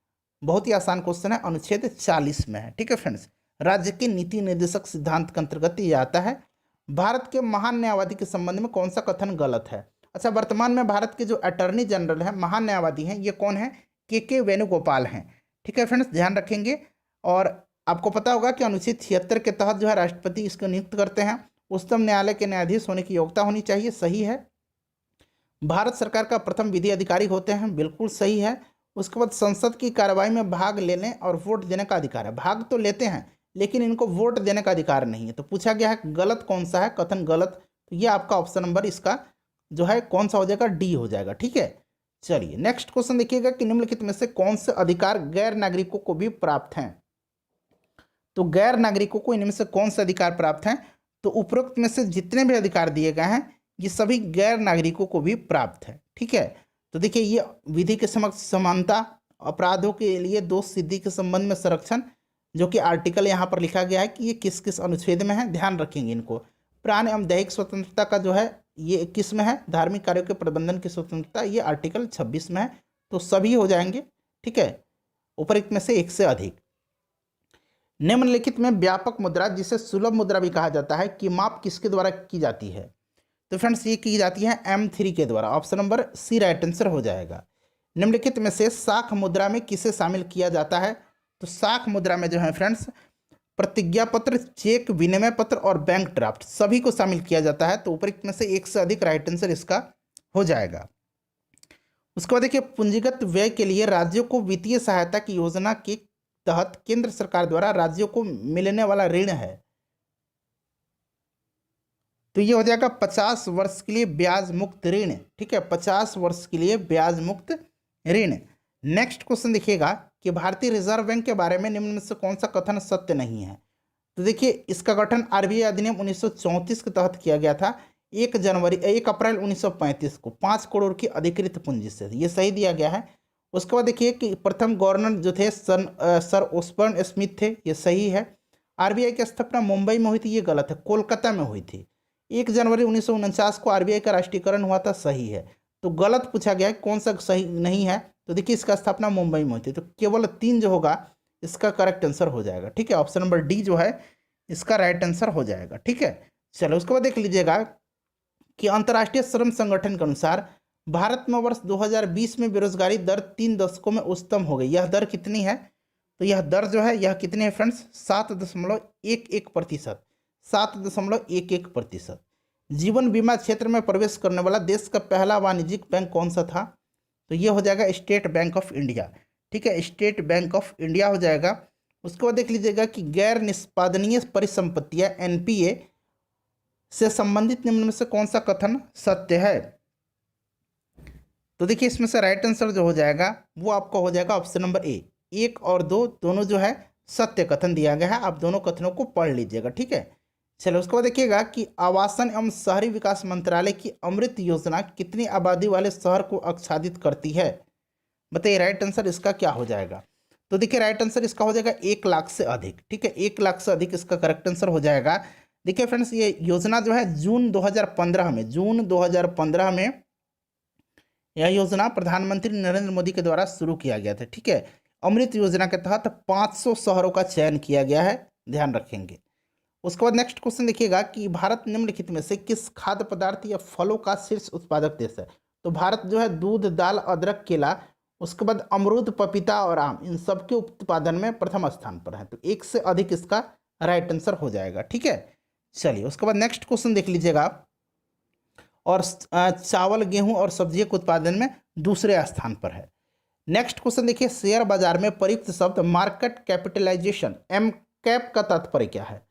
बहुत ही आसान क्वेश्चन है, अनुच्छेद 40 में है। ठीक है फ्रेंड्स, राज्य के नीति निर्देशक सिद्धांत के अंतर्गत ये आता है। भारत के महान न्यायवादी के संबंध में कौन सा कथन गलत है? अच्छा, वर्तमान में भारत के जो अटॉर्नी जनरल है, महान न्यायवादी हैं, ये कौन है? के वेणुगोपाल हैं। ठीक है फ्रेंड्स, ध्यान रखेंगे। और आपको पता होगा कि अनुच्छेद 76 के तहत जो है राष्ट्रपति इसको नियुक्त करते हैं। उच्चतम न्यायालय के न्यायाधीश होने की योग्यता होनी चाहिए, सही है। भारत सरकार का प्रथम विधि अधिकारी होते हैं, बिल्कुल सही है। उसके बाद संसद की कार्रवाई में भाग लेने और वोट देने का अधिकार है। भाग तो लेते हैं लेकिन इनको वोट देने का अधिकार नहीं है। तो पूछा गया है गलत कौन सा है, कथन गलत। तो ये आपका ऑप्शन नंबर इसका जो है कौन सा हो जाएगा? डी हो जाएगा। ठीक है, चलिए नेक्स्ट क्वेश्चन देखिएगा कि निम्नलिखित में से कौन से अधिकार गैर नागरिकों को भी प्राप्त हैं? तो गैर नागरिकों को इनमें से कौन से अधिकार प्राप्त हैं? तो उपरोक्त में से जितने भी अधिकार दिए गए हैं ये सभी गैर नागरिकों को भी प्राप्त है। ठीक है, तो देखिए, ये विधि के समक्ष समानता, अपराधों के लिए दोष सिद्धि के संबंध में संरक्षण, जो कि आर्टिकल यहाँ पर लिखा गया है कि ये किस किस अनुच्छेद में है, ध्यान रखेंगे इनको। प्राण एवं दैहिक स्वतंत्रता का जो है ये किस में है? धार्मिक कार्यों के प्रबंधन की स्वतंत्रता, ये आर्टिकल 26 में है। तो सभी हो जाएंगे। ठीक है, उपरोक्त में से एक से अधिक। निम्नलिखित में व्यापक मुद्रा, जिसे सुलभ मुद्रा भी कहा जाता है, की माप किसके द्वारा की जाती है? तो फ्रेंड्स, ये की जाती है M3 के द्वारा। Option number C right answer हो जाएगा। निम्नलिखित में से साख मुद्रा में किसे शामिल किया जाता है? तो साख मुद्रा में जो है फ्रेंड्स प्रतिज्ञा पत्र, चेक, विनिमय पत्र और बैंक ड्राफ्ट सभी को शामिल किया जाता है। तो उपरोक्त में से एक से अधिक राइट आंसर इसका हो जाएगा। उसके बाद देखिए, पूंजीगत व्यय के लिए राज्यों को वित्तीय सहायता की योजना के तहत केंद्र सरकार द्वारा राज्यों को मिलने वाला ऋण है। तो ये हो जाएगा 50 वर्ष के लिए ब्याज मुक्त ऋण। ठीक है, 50 वर्ष के लिए ब्याज मुक्त ऋण। नेक्स्ट क्वेश्चन देखिएगा कि भारतीय रिजर्व बैंक के बारे में निम्न में से कौन सा कथन सत्य नहीं है? तो देखिए, इसका गठन आरबीआई अधिनियम 1934 के तहत किया गया था 1 अप्रैल 1935 को 5 करोड़ की अधिकृत पूंजी से, ये सही दिया गया है। उसके बाद देखिए कि प्रथम गवर्नर जो थे सर ओस्बर्न स्मिथ थे, ये सही है। आरबीआई की स्थापना मुंबई में हुई थी, ये गलत है, कोलकाता में हुई थी। 1 जनवरी 1949 को आरबीआई का राष्ट्रीयकरण हुआ था, सही है। तो गलत पूछा गया है, कौन सा सही नहीं है? तो देखिए, इसका स्थापना मुंबई में हुई थी। तो केवल 3 जो होगा इसका करेक्ट आंसर हो जाएगा। ठीक है, ऑप्शन नंबर डी जो है इसका राइट आंसर हो जाएगा। ठीक है, चलो उसके बाद देख लीजिएगा कि अंतर्राष्ट्रीय श्रम संगठन के अनुसार भारत में वर्ष 2020 में बेरोजगारी दर 3 दशकों में उच्चतम हो गई। यह दर कितनी है? तो यह दर जो है यह कितनी है फ्रेंड्स? 7.11%। 7.11%। जीवन बीमा क्षेत्र में प्रवेश करने वाला देश का पहला वाणिज्यिक बैंक कौन सा था? तो ये हो जाएगा स्टेट बैंक ऑफ इंडिया। ठीक है, स्टेट बैंक ऑफ इंडिया हो जाएगा। उसके बाद देख लीजिएगा कि गैर निष्पादनीय परिसंपत्तियां एनपीए से संबंधित निम्न में से कौन सा कथन सत्य है। तो देखिए इसमें से राइट आंसर जो हो जाएगा वो आपका हो जाएगा ऑप्शन नंबर ए। 1 और 2 दोनों जो है सत्य कथन दिया गया है, आप दोनों कथनों को पढ़ लीजिएगा, ठीक है। चलो उसके बाद देखिएगा कि आवासन एवं शहरी विकास मंत्रालय की अमृत योजना कितनी आबादी वाले शहर को आच्छादित करती है। बताइए राइट आंसर इसका क्या हो जाएगा। तो देखिए राइट आंसर इसका हो जाएगा 1 लाख से अधिक, ठीक है, 1 लाख से अधिक इसका करेक्ट आंसर हो जाएगा। देखिए फ्रेंड्स ये योजना जो है जून 2015 में यह योजना प्रधानमंत्री नरेंद्र मोदी के द्वारा शुरू किया गया था, ठीक है। अमृत योजना के तहत 500 शहरों का चयन किया गया है, ध्यान रखेंगे। उसके बाद नेक्स्ट क्वेश्चन देखिएगा कि भारत निम्नलिखित में से किस खाद्य पदार्थ या फलों का शीर्ष उत्पादक देश है। तो भारत जो है दूध, दाल, अदरक, केला, उसके बाद अमरूद, पपीता और आम, इन सब के उत्पादन में प्रथम स्थान पर है। तो 1 से अधिक इसका राइट आंसर हो जाएगा, ठीक है। चलिए उसके बाद नेक्स्ट क्वेश्चन देख लीजिएगा। और चावल, गेहूं और सब्जियों के उत्पादन में दूसरे स्थान पर है। नेक्स्ट क्वेश्चन देखिए, शेयर बाजार में प्रयुक्त शब्द मार्केट कैपिटलाइजेशन एम कैप का तात्पर्य क्या है।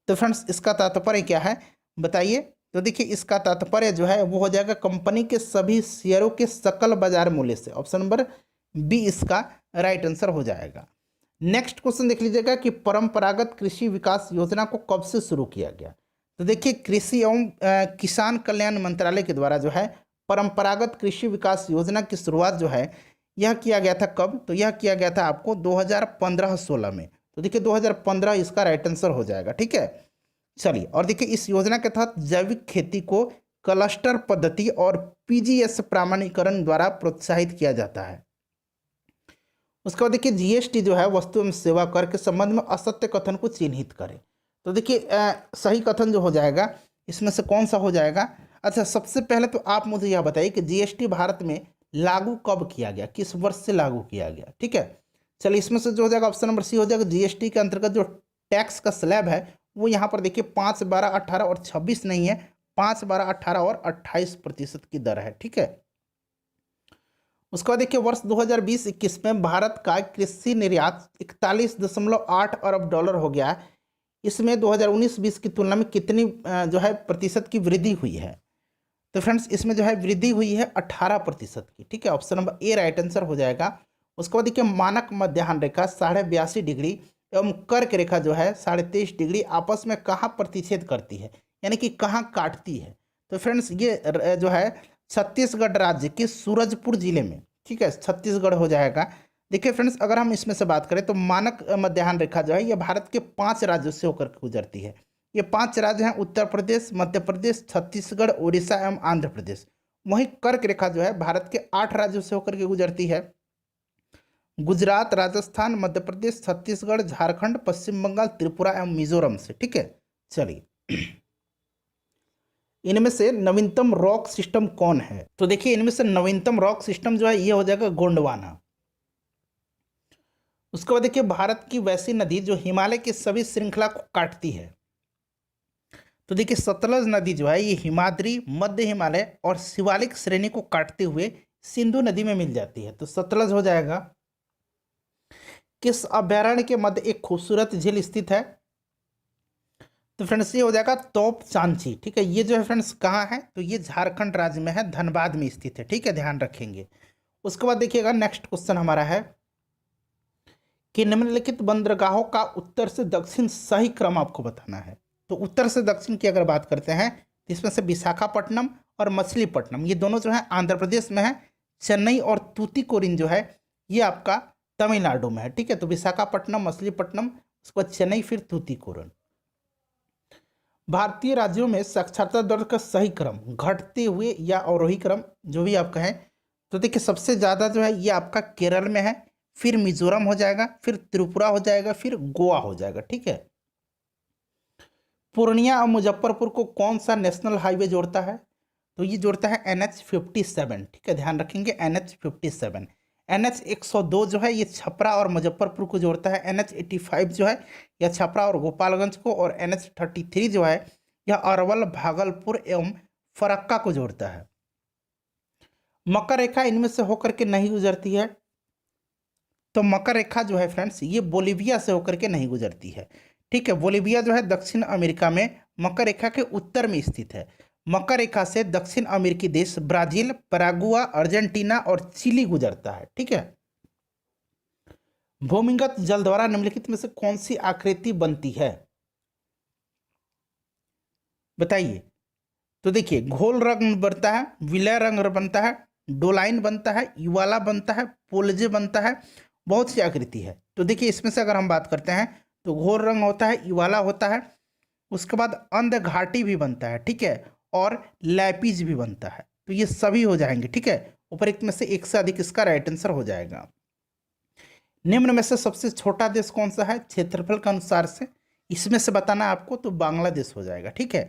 तो फ्रेंड्स इसका तात्पर्य क्या है बताइए। तो देखिए इसका तात्पर्य जो है वो हो जाएगा कंपनी के सभी शेयरों के सकल बाजार मूल्य से। ऑप्शन नंबर बी इसका राइट आंसर हो जाएगा। नेक्स्ट क्वेश्चन देख लीजिएगा कि परंपरागत कृषि विकास योजना को कब से शुरू किया गया। तो देखिए कृषि एवं किसान कल्याण मंत्रालय के द्वारा जो है परंपरागत कृषि विकास योजना की शुरुआत जो है यह किया गया था कब। तो यह किया गया था आपको 2015-16 में। तो देखिए 2015 इसका राइट आंसर हो जाएगा, ठीक है। चलिए और देखिए इस योजना के तहत जैविक खेती को क्लस्टर पद्धति और पीजीएस प्रमाणीकरण द्वारा प्रोत्साहित किया जाता है। उसके बाद देखिए जीएसटी जो है वस्तु एवं सेवा कर के संबंध में असत्य कथन को चिन्हित करे। तो देखिए सही कथन जो हो जाएगा इसमें से कौन सा हो जाएगा। अच्छा सबसे पहले तो आप मुझे यह बताइए कि जीएसटी भारत में लागू कब किया गया, किस वर्ष से लागू किया गया, ठीक है। चलिए इसमें से जो हो जाएगा ऑप्शन नंबर सी हो जाएगा। जीएसटी के अंतर्गत जो टैक्स का स्लैब है वो यहाँ पर देखिए 5, 12, 18 और 26 नहीं है, 5, 12, 18 और 28% की दर है, ठीक है। उसके बाद देखिए वर्ष 2020-21 में भारत का कृषि निर्यात 41.8 अरब डॉलर हो गया। इसमें 2019-20 की तुलना में कितनी जो है प्रतिशत की वृद्धि हुई है। तो फ्रेंड्स इसमें जो है वृद्धि हुई है 18% की, ठीक है। Option number A right answer हो जाएगा। उसके बाद देखिए मानक मध्याह्न रेखा 82.5 डिग्री एवं कर्क रेखा जो है 23.5 डिग्री आपस में कहाँ प्रतिच्छेद करती है, यानी कि कहाँ काटती है। तो फ्रेंड्स ये जो है छत्तीसगढ़ राज्य के सूरजपुर जिले में, ठीक है, छत्तीसगढ़ हो जाएगा। देखिए फ्रेंड्स अगर हम इसमें से बात करें तो मानक मध्याह्न रेखा जो है ये भारत के 5 राज्यों से होकर गुजरती है। ये 5 राज्य हैं उत्तर प्रदेश, मध्य प्रदेश, छत्तीसगढ़, उड़ीसा एवं आंध्र प्रदेश। वहीं कर्क रेखा जो है भारत के 8 राज्यों से होकर के गुजरती है। गुजरात, राजस्थान, मध्य प्रदेश, छत्तीसगढ़, झारखंड, पश्चिम बंगाल, त्रिपुरा एवं मिजोरम से, ठीक है। चलिए इनमें से नवीनतम रॉक सिस्टम कौन है। तो देखिए इनमें से नवीनतम रॉक सिस्टम जो है ये हो जाएगा गोंडवाना। उसके बाद देखिए भारत की वैसी नदी जो हिमालय की सभी श्रृंखला को काटती है। तो देखिए सतलज नदी जो है ये हिमाद्री, मध्य हिमालय और शिवालिक श्रेणी को काटते हुए सिंधु नदी में मिल जाती है। तो सतलज हो जाएगा। किस अभ्यारण्य के मध्य एक खूबसूरत झील स्थित है। तो फ्रेंड्स ये हो जाएगा तोप चांची, ठीक है। ये जो है फ्रेंड्स कहाँ है, तो ये झारखंड राज्य में है, धनबाद में स्थित है, ठीक है, ध्यान रखेंगे। उसके बाद देखिएगा नेक्स्ट क्वेश्चन हमारा है कि निम्नलिखित बंदरगाहों का उत्तर से दक्षिण सही क्रम आपको बताना है। तो उत्तर से दक्षिण की अगर बात करते हैं तो इसमें से विशाखापट्टनम और मछलीपट्टनम ये दोनों जो है आंध्र प्रदेश में है। चेन्नई और तूतीकोरिन जो है ये आपका तमिलनाडु में है, ठीक है। तो विशाखापट्टनम, मछलीपट्टनम, उसके बाद चेन्नई, फिर तूतीकोरिन। भारतीय राज्यों में साक्षरता दर का सही क्रम घटते हुए या अवरोही क्रम जो भी आपका है। तो देखिए सबसे ज़्यादा जो है ये आपका केरल में है, फिर मिजोरम हो जाएगा, फिर त्रिपुरा हो जाएगा, फिर गोवा हो जाएगा, ठीक है। पूर्णिया और मुजफ्फरपुर को कौन सा नेशनल हाईवे जोड़ता है। तो ये जोड़ता है NH57, ठीक है, ध्यान रखेंगे NH57। NH 102 जो है ये छपरा और मुजफ्फरपुर को जोड़ता है। NH85 जो है यह छपरा और गोपालगंज को, और NH33 जो है यह अरवल, भागलपुर एवं फरक्का को जोड़ता है। मकर रेखा इनमें से होकर के नहीं गुजरती है। तो मकर रेखा जो है फ्रेंड्स ये बोलीविया से होकर के नहीं गुजरती है। ठीक है, बोलीविया जो है दक्षिण अमेरिका में मकर रेखा के उत्तर में स्थित है। मकर रेखा से दक्षिण अमेरिकी देश ब्राजील, परागुआ, अर्जेंटीना और चिली गुजरता है। ठीक है, भूमिगत जल द्वारा निम्नलिखित में से कौन सी आकृति बनती है, बताइए। तो देखिए, घोल रंग बनता है, विलय रंग बनता है, डोलाइन बनता है, युवाला बनता है, पोलजे बनता है, बहुत सी आकृति है। तो देखिए, इसमें से अगर हम बात करते हैं तो घोल रंग होता है, युवाला होता है, उसके बाद अंध घाटी भी बनता है। ठीक है, और लैपिज भी बनता है। तो ये सभी हो जाएंगे। ठीक है, ऊपर एक में से एक से अधिक इसका राइट आंसर हो जाएगा। निम्न में से सबसे छोटा देश कौन सा है क्षेत्रफल के अनुसार से, इसमें से बताना है आपको, तो बांग्लादेश हो जाएगा। ठीक है,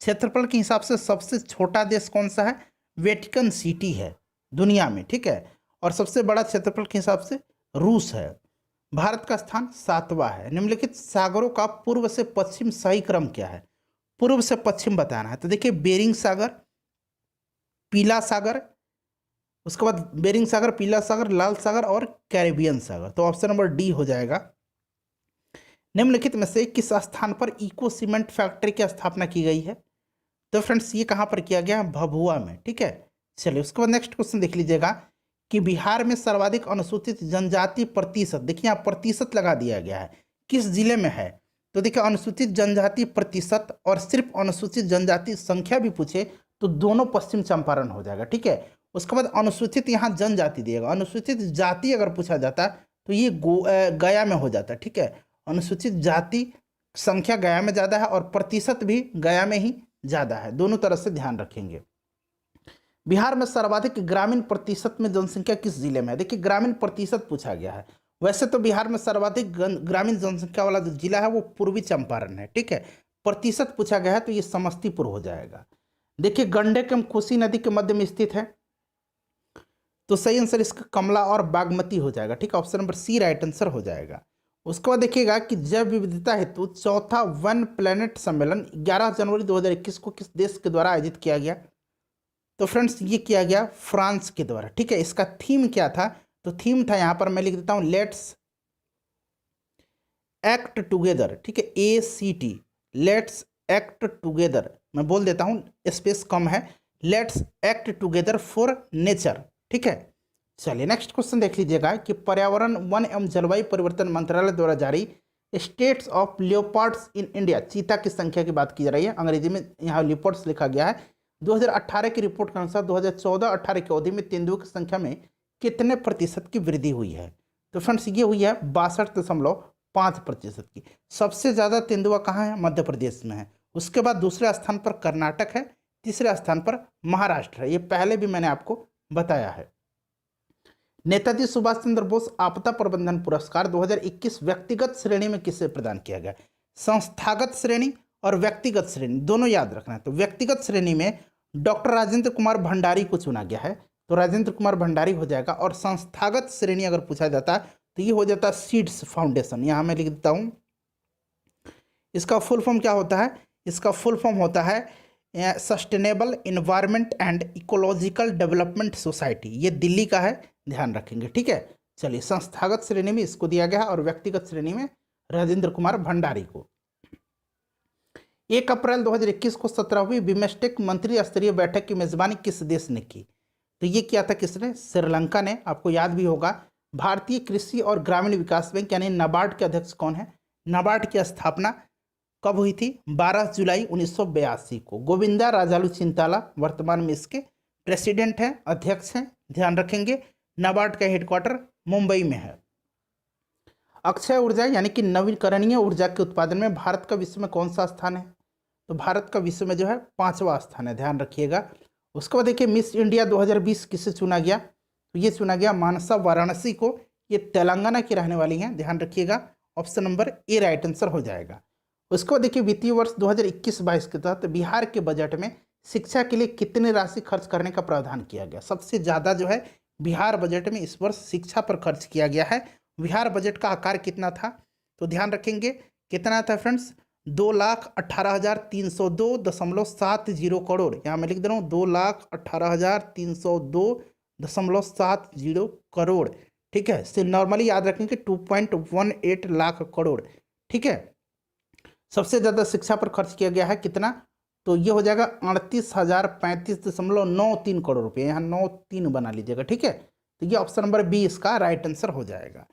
क्षेत्रफल के हिसाब से सबसे छोटा देश कौन सा है, वेटिकन सिटी है दुनिया में। ठीक है, और सबसे बड़ा क्षेत्रफल के हिसाब से रूस है। भारत का स्थान 7वां है। निम्नलिखित सागरों का पूर्व से पश्चिम सही क्रम क्या है, पूर्व से पश्चिम बताना है। तो देखिए, बेरिंग सागर, पीला सागर, उसके बाद बेरिंग सागर, पीला सागर, लाल सागर और कैरेबियन सागर। तो ऑप्शन नंबर डी हो जाएगा। निम्नलिखित में से किस स्थान पर इको सीमेंट फैक्ट्री की स्थापना की गई है, तो फ्रेंड्स ये कहाँ पर किया गया, भभुआ में। ठीक है, चलिए उसके बाद नेक्स्ट क्वेश्चन देख लीजिएगा कि बिहार में सर्वाधिक अनुसूचित जनजाति प्रतिशत, देखिए यहाँ प्रतिशत लगा दिया गया है, किस जिले में है। तो देखिए, अनुसूचित जनजाति प्रतिशत और सिर्फ अनुसूचित जनजाति संख्या भी पूछे तो दोनों पश्चिम चंपारण हो जाएगा। ठीक है, उसके बाद अनुसूचित यहाँ जनजाति दिएगा, अनुसूचित जाति अगर पूछा जाता तो ये गया में हो जाता। ठीक है, अनुसूचित जाति संख्या गया में ज़्यादा है और प्रतिशत भी गया में ही ज़्यादा है, दोनों तरह से ध्यान रखेंगे। बिहार में सर्वाधिक ग्रामीण प्रतिशत में जनसंख्या किस जिले में है, देखिए ग्रामीण प्रतिशत पूछा गया है। वैसे तो बिहार में सर्वाधिक ग्रामीण जनसंख्या वाला जो जिला है वो पूर्वी चंपारण है। ठीक है, प्रतिशत पूछा गया है तो ये समस्तीपुर हो जाएगा। देखिए, गंडक एवं कोसी नदी के मध्य में स्थित है, तो सही आंसर इसका कमला और बागमती हो जाएगा। ठीक है, option number C right answer हो जाएगा। उसके बाद देखिएगा कि जैव विविधता हेतु चौथा वन प्लेनेट सम्मेलन 11 जनवरी 2021 को किस देश के द्वारा आयोजित किया गया, तो फ्रेंड्स ये किया गया फ्रांस के द्वारा। ठीक है, इसका थीम क्या था, तो थीम था यहाँ पर मैं लिख देता हूँ, लेट्स एक्ट टुगेदर। ठीक है, ACT, लेट्स एक्ट टुगेदर, मैं बोल देता हूँ स्पेस कम है, let's act together for nature. ठीक है, चलिए नेक्स्ट क्वेश्चन देख लीजिएगा कि पर्यावरण, वन एवं जलवायु परिवर्तन मंत्रालय द्वारा जारी states of leopards in India, चीता की संख्या की बात की जा रही है, अंग्रेजी में यहाँ लियोपार्ड्स लिखा गया है। 2018 की रिपोर्ट के अनुसार 2014-18 की अवधि में तेंदुओं की संख्या में कितने प्रतिशत की वृद्धि हुई है, तो फ्रेंड्स ये हुई है 62.5% की। सबसे ज़्यादा तेंदुआ कहाँ है, मध्य प्रदेश में है, उसके बाद दूसरे स्थान पर कर्नाटक है, तीसरे स्थान पर महाराष्ट्र है। ये पहले भी मैंने आपको बताया है। नेताजी सुभाष चंद्र बोस आपदा प्रबंधन पुरस्कार 2021 व्यक्तिगत श्रेणी में किसे प्रदान किया गया, संस्थागत श्रेणी और व्यक्तिगत श्रेणी दोनों याद रखना है। तो व्यक्तिगत श्रेणी में डॉक्टर राजेंद्र कुमार भंडारी को चुना गया है, तो राजेंद्र कुमार भंडारी हो जाएगा। और संस्थागत श्रेणी अगर पूछा जाता तो ये हो जाता सीड्स फाउंडेशन, यहाँ मैं लिख देता हूँ, इसका फुल फॉर्म क्या होता है, इसका फुल फॉर्म होता है sustainable environment and ecological development society, ये दिल्ली का है, ध्यान रखेंगे। ठीक है, चलिए संस्थागत श्रेणी में इसको दिया गया और व्यक्तिगत श्रेणी में राजेंद्र कुमार भंडारी को। 1 अप्रैल 2021 को 17वीं बिम्स्टेक मंत्री स्तरीय बैठक की मेजबानी किस देश ने की, तो ये किया था किसने, श्रीलंका ने। आपको याद भी होगा भारतीय कृषि और ग्रामीण विकास बैंक यानी नाबार्ड के अध्यक्ष कौन है, नाबार्ड की स्थापना कब हुई थी, 12 जुलाई 1982 को। गोविंदा राजालू चिंताला वर्तमान में इसके प्रेसिडेंट हैं, अध्यक्ष हैं, ध्यान रखेंगे। नाबार्ड का हेडक्वार्टर मुंबई में है। अक्षय ऊर्जा यानी कि नवीकरणीय ऊर्जा के उत्पादन में भारत का विश्व में कौन सा स्थान है, तो भारत का विश्व में जो है 5वां स्थान है, ध्यान रखिएगा। उसके बाद देखिए मिस इंडिया 2020 किसे चुना गया, तो ये चुना गया मानसा वाराणसी को, ये तेलंगाना की रहने वाली हैं, ध्यान रखिएगा। Option number A right answer हो जाएगा। उसके बाद देखिए वित्तीय वर्ष 2021-22 के तहत बिहार के बजट में शिक्षा के लिए कितनी राशि खर्च करने का प्रावधान किया गया, सबसे ज़्यादा जो है बिहार बजट में इस वर्ष शिक्षा पर खर्च किया गया है। बिहार बजट का आकार कितना था, तो ध्यान रखेंगे कितना था फ्रेंड्स, 2,18,302.70 करोड़, यहाँ मैं लिख दे रहा हूँ 2,18,302.70 करोड़। ठीक है, से नॉर्मली याद रखें कि 2.18 लाख करोड़। ठीक है, सबसे ज़्यादा शिक्षा पर खर्च किया गया है कितना, तो ये हो जाएगा 38,035.93 करोड़ रुपये, यहाँ 93 बना लीजिएगा। ठीक है, तो ये ऑप्शन नंबर बी इसका राइट आंसर हो जाएगा।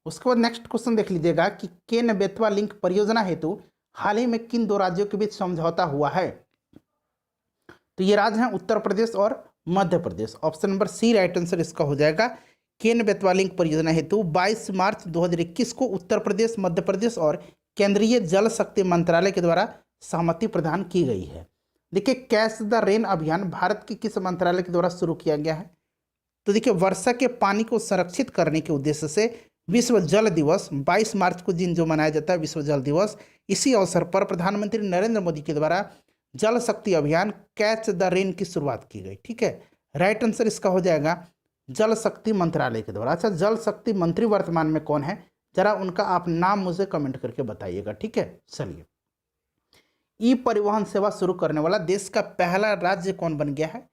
उसके बाद नेक्स्ट क्वेश्चन देख लीजिएगा कि केन बेतवा लिंक परियोजना हेतु हाल ही में किन दो राज्यों के बीच समझौता हुआ है। तो ये राज्य हैं उत्तर प्रदेश और Madhya Pradesh. Option number C right answer इसका हो जाएगा। केन बेतवा लिंक परियोजना हेतु 22 मार्च 2021 को उत्तर प्रदेश, मध्य प्रदेश और केंद्रीय जल शक्ति मंत्रालय के द्वारा सहमति प्रदान की गई है। देखिए, कैच द रेन अभियान भारत के किस मंत्रालय के द्वारा शुरू किया गया है, तो देखिए वर्षा के पानी को संरक्षित करने के उद्देश्य से विश्व जल दिवस 22 मार्च को जो मनाया जाता है विश्व जल दिवस, इसी अवसर पर प्रधानमंत्री नरेंद्र मोदी के द्वारा जल शक्ति अभियान कैच द रेन की शुरुआत की गई। ठीक है, राइट आंसर इसका हो जाएगा जल शक्ति मंत्रालय के द्वारा। अच्छा, जल शक्ति मंत्री वर्तमान में कौन है, जरा उनका आप नाम मुझे कमेंट करके बताइएगा। ठीक है, चलिए, ई परिवहन सेवा शुरू करने वाला देश का पहला राज्य कौन बन गया है,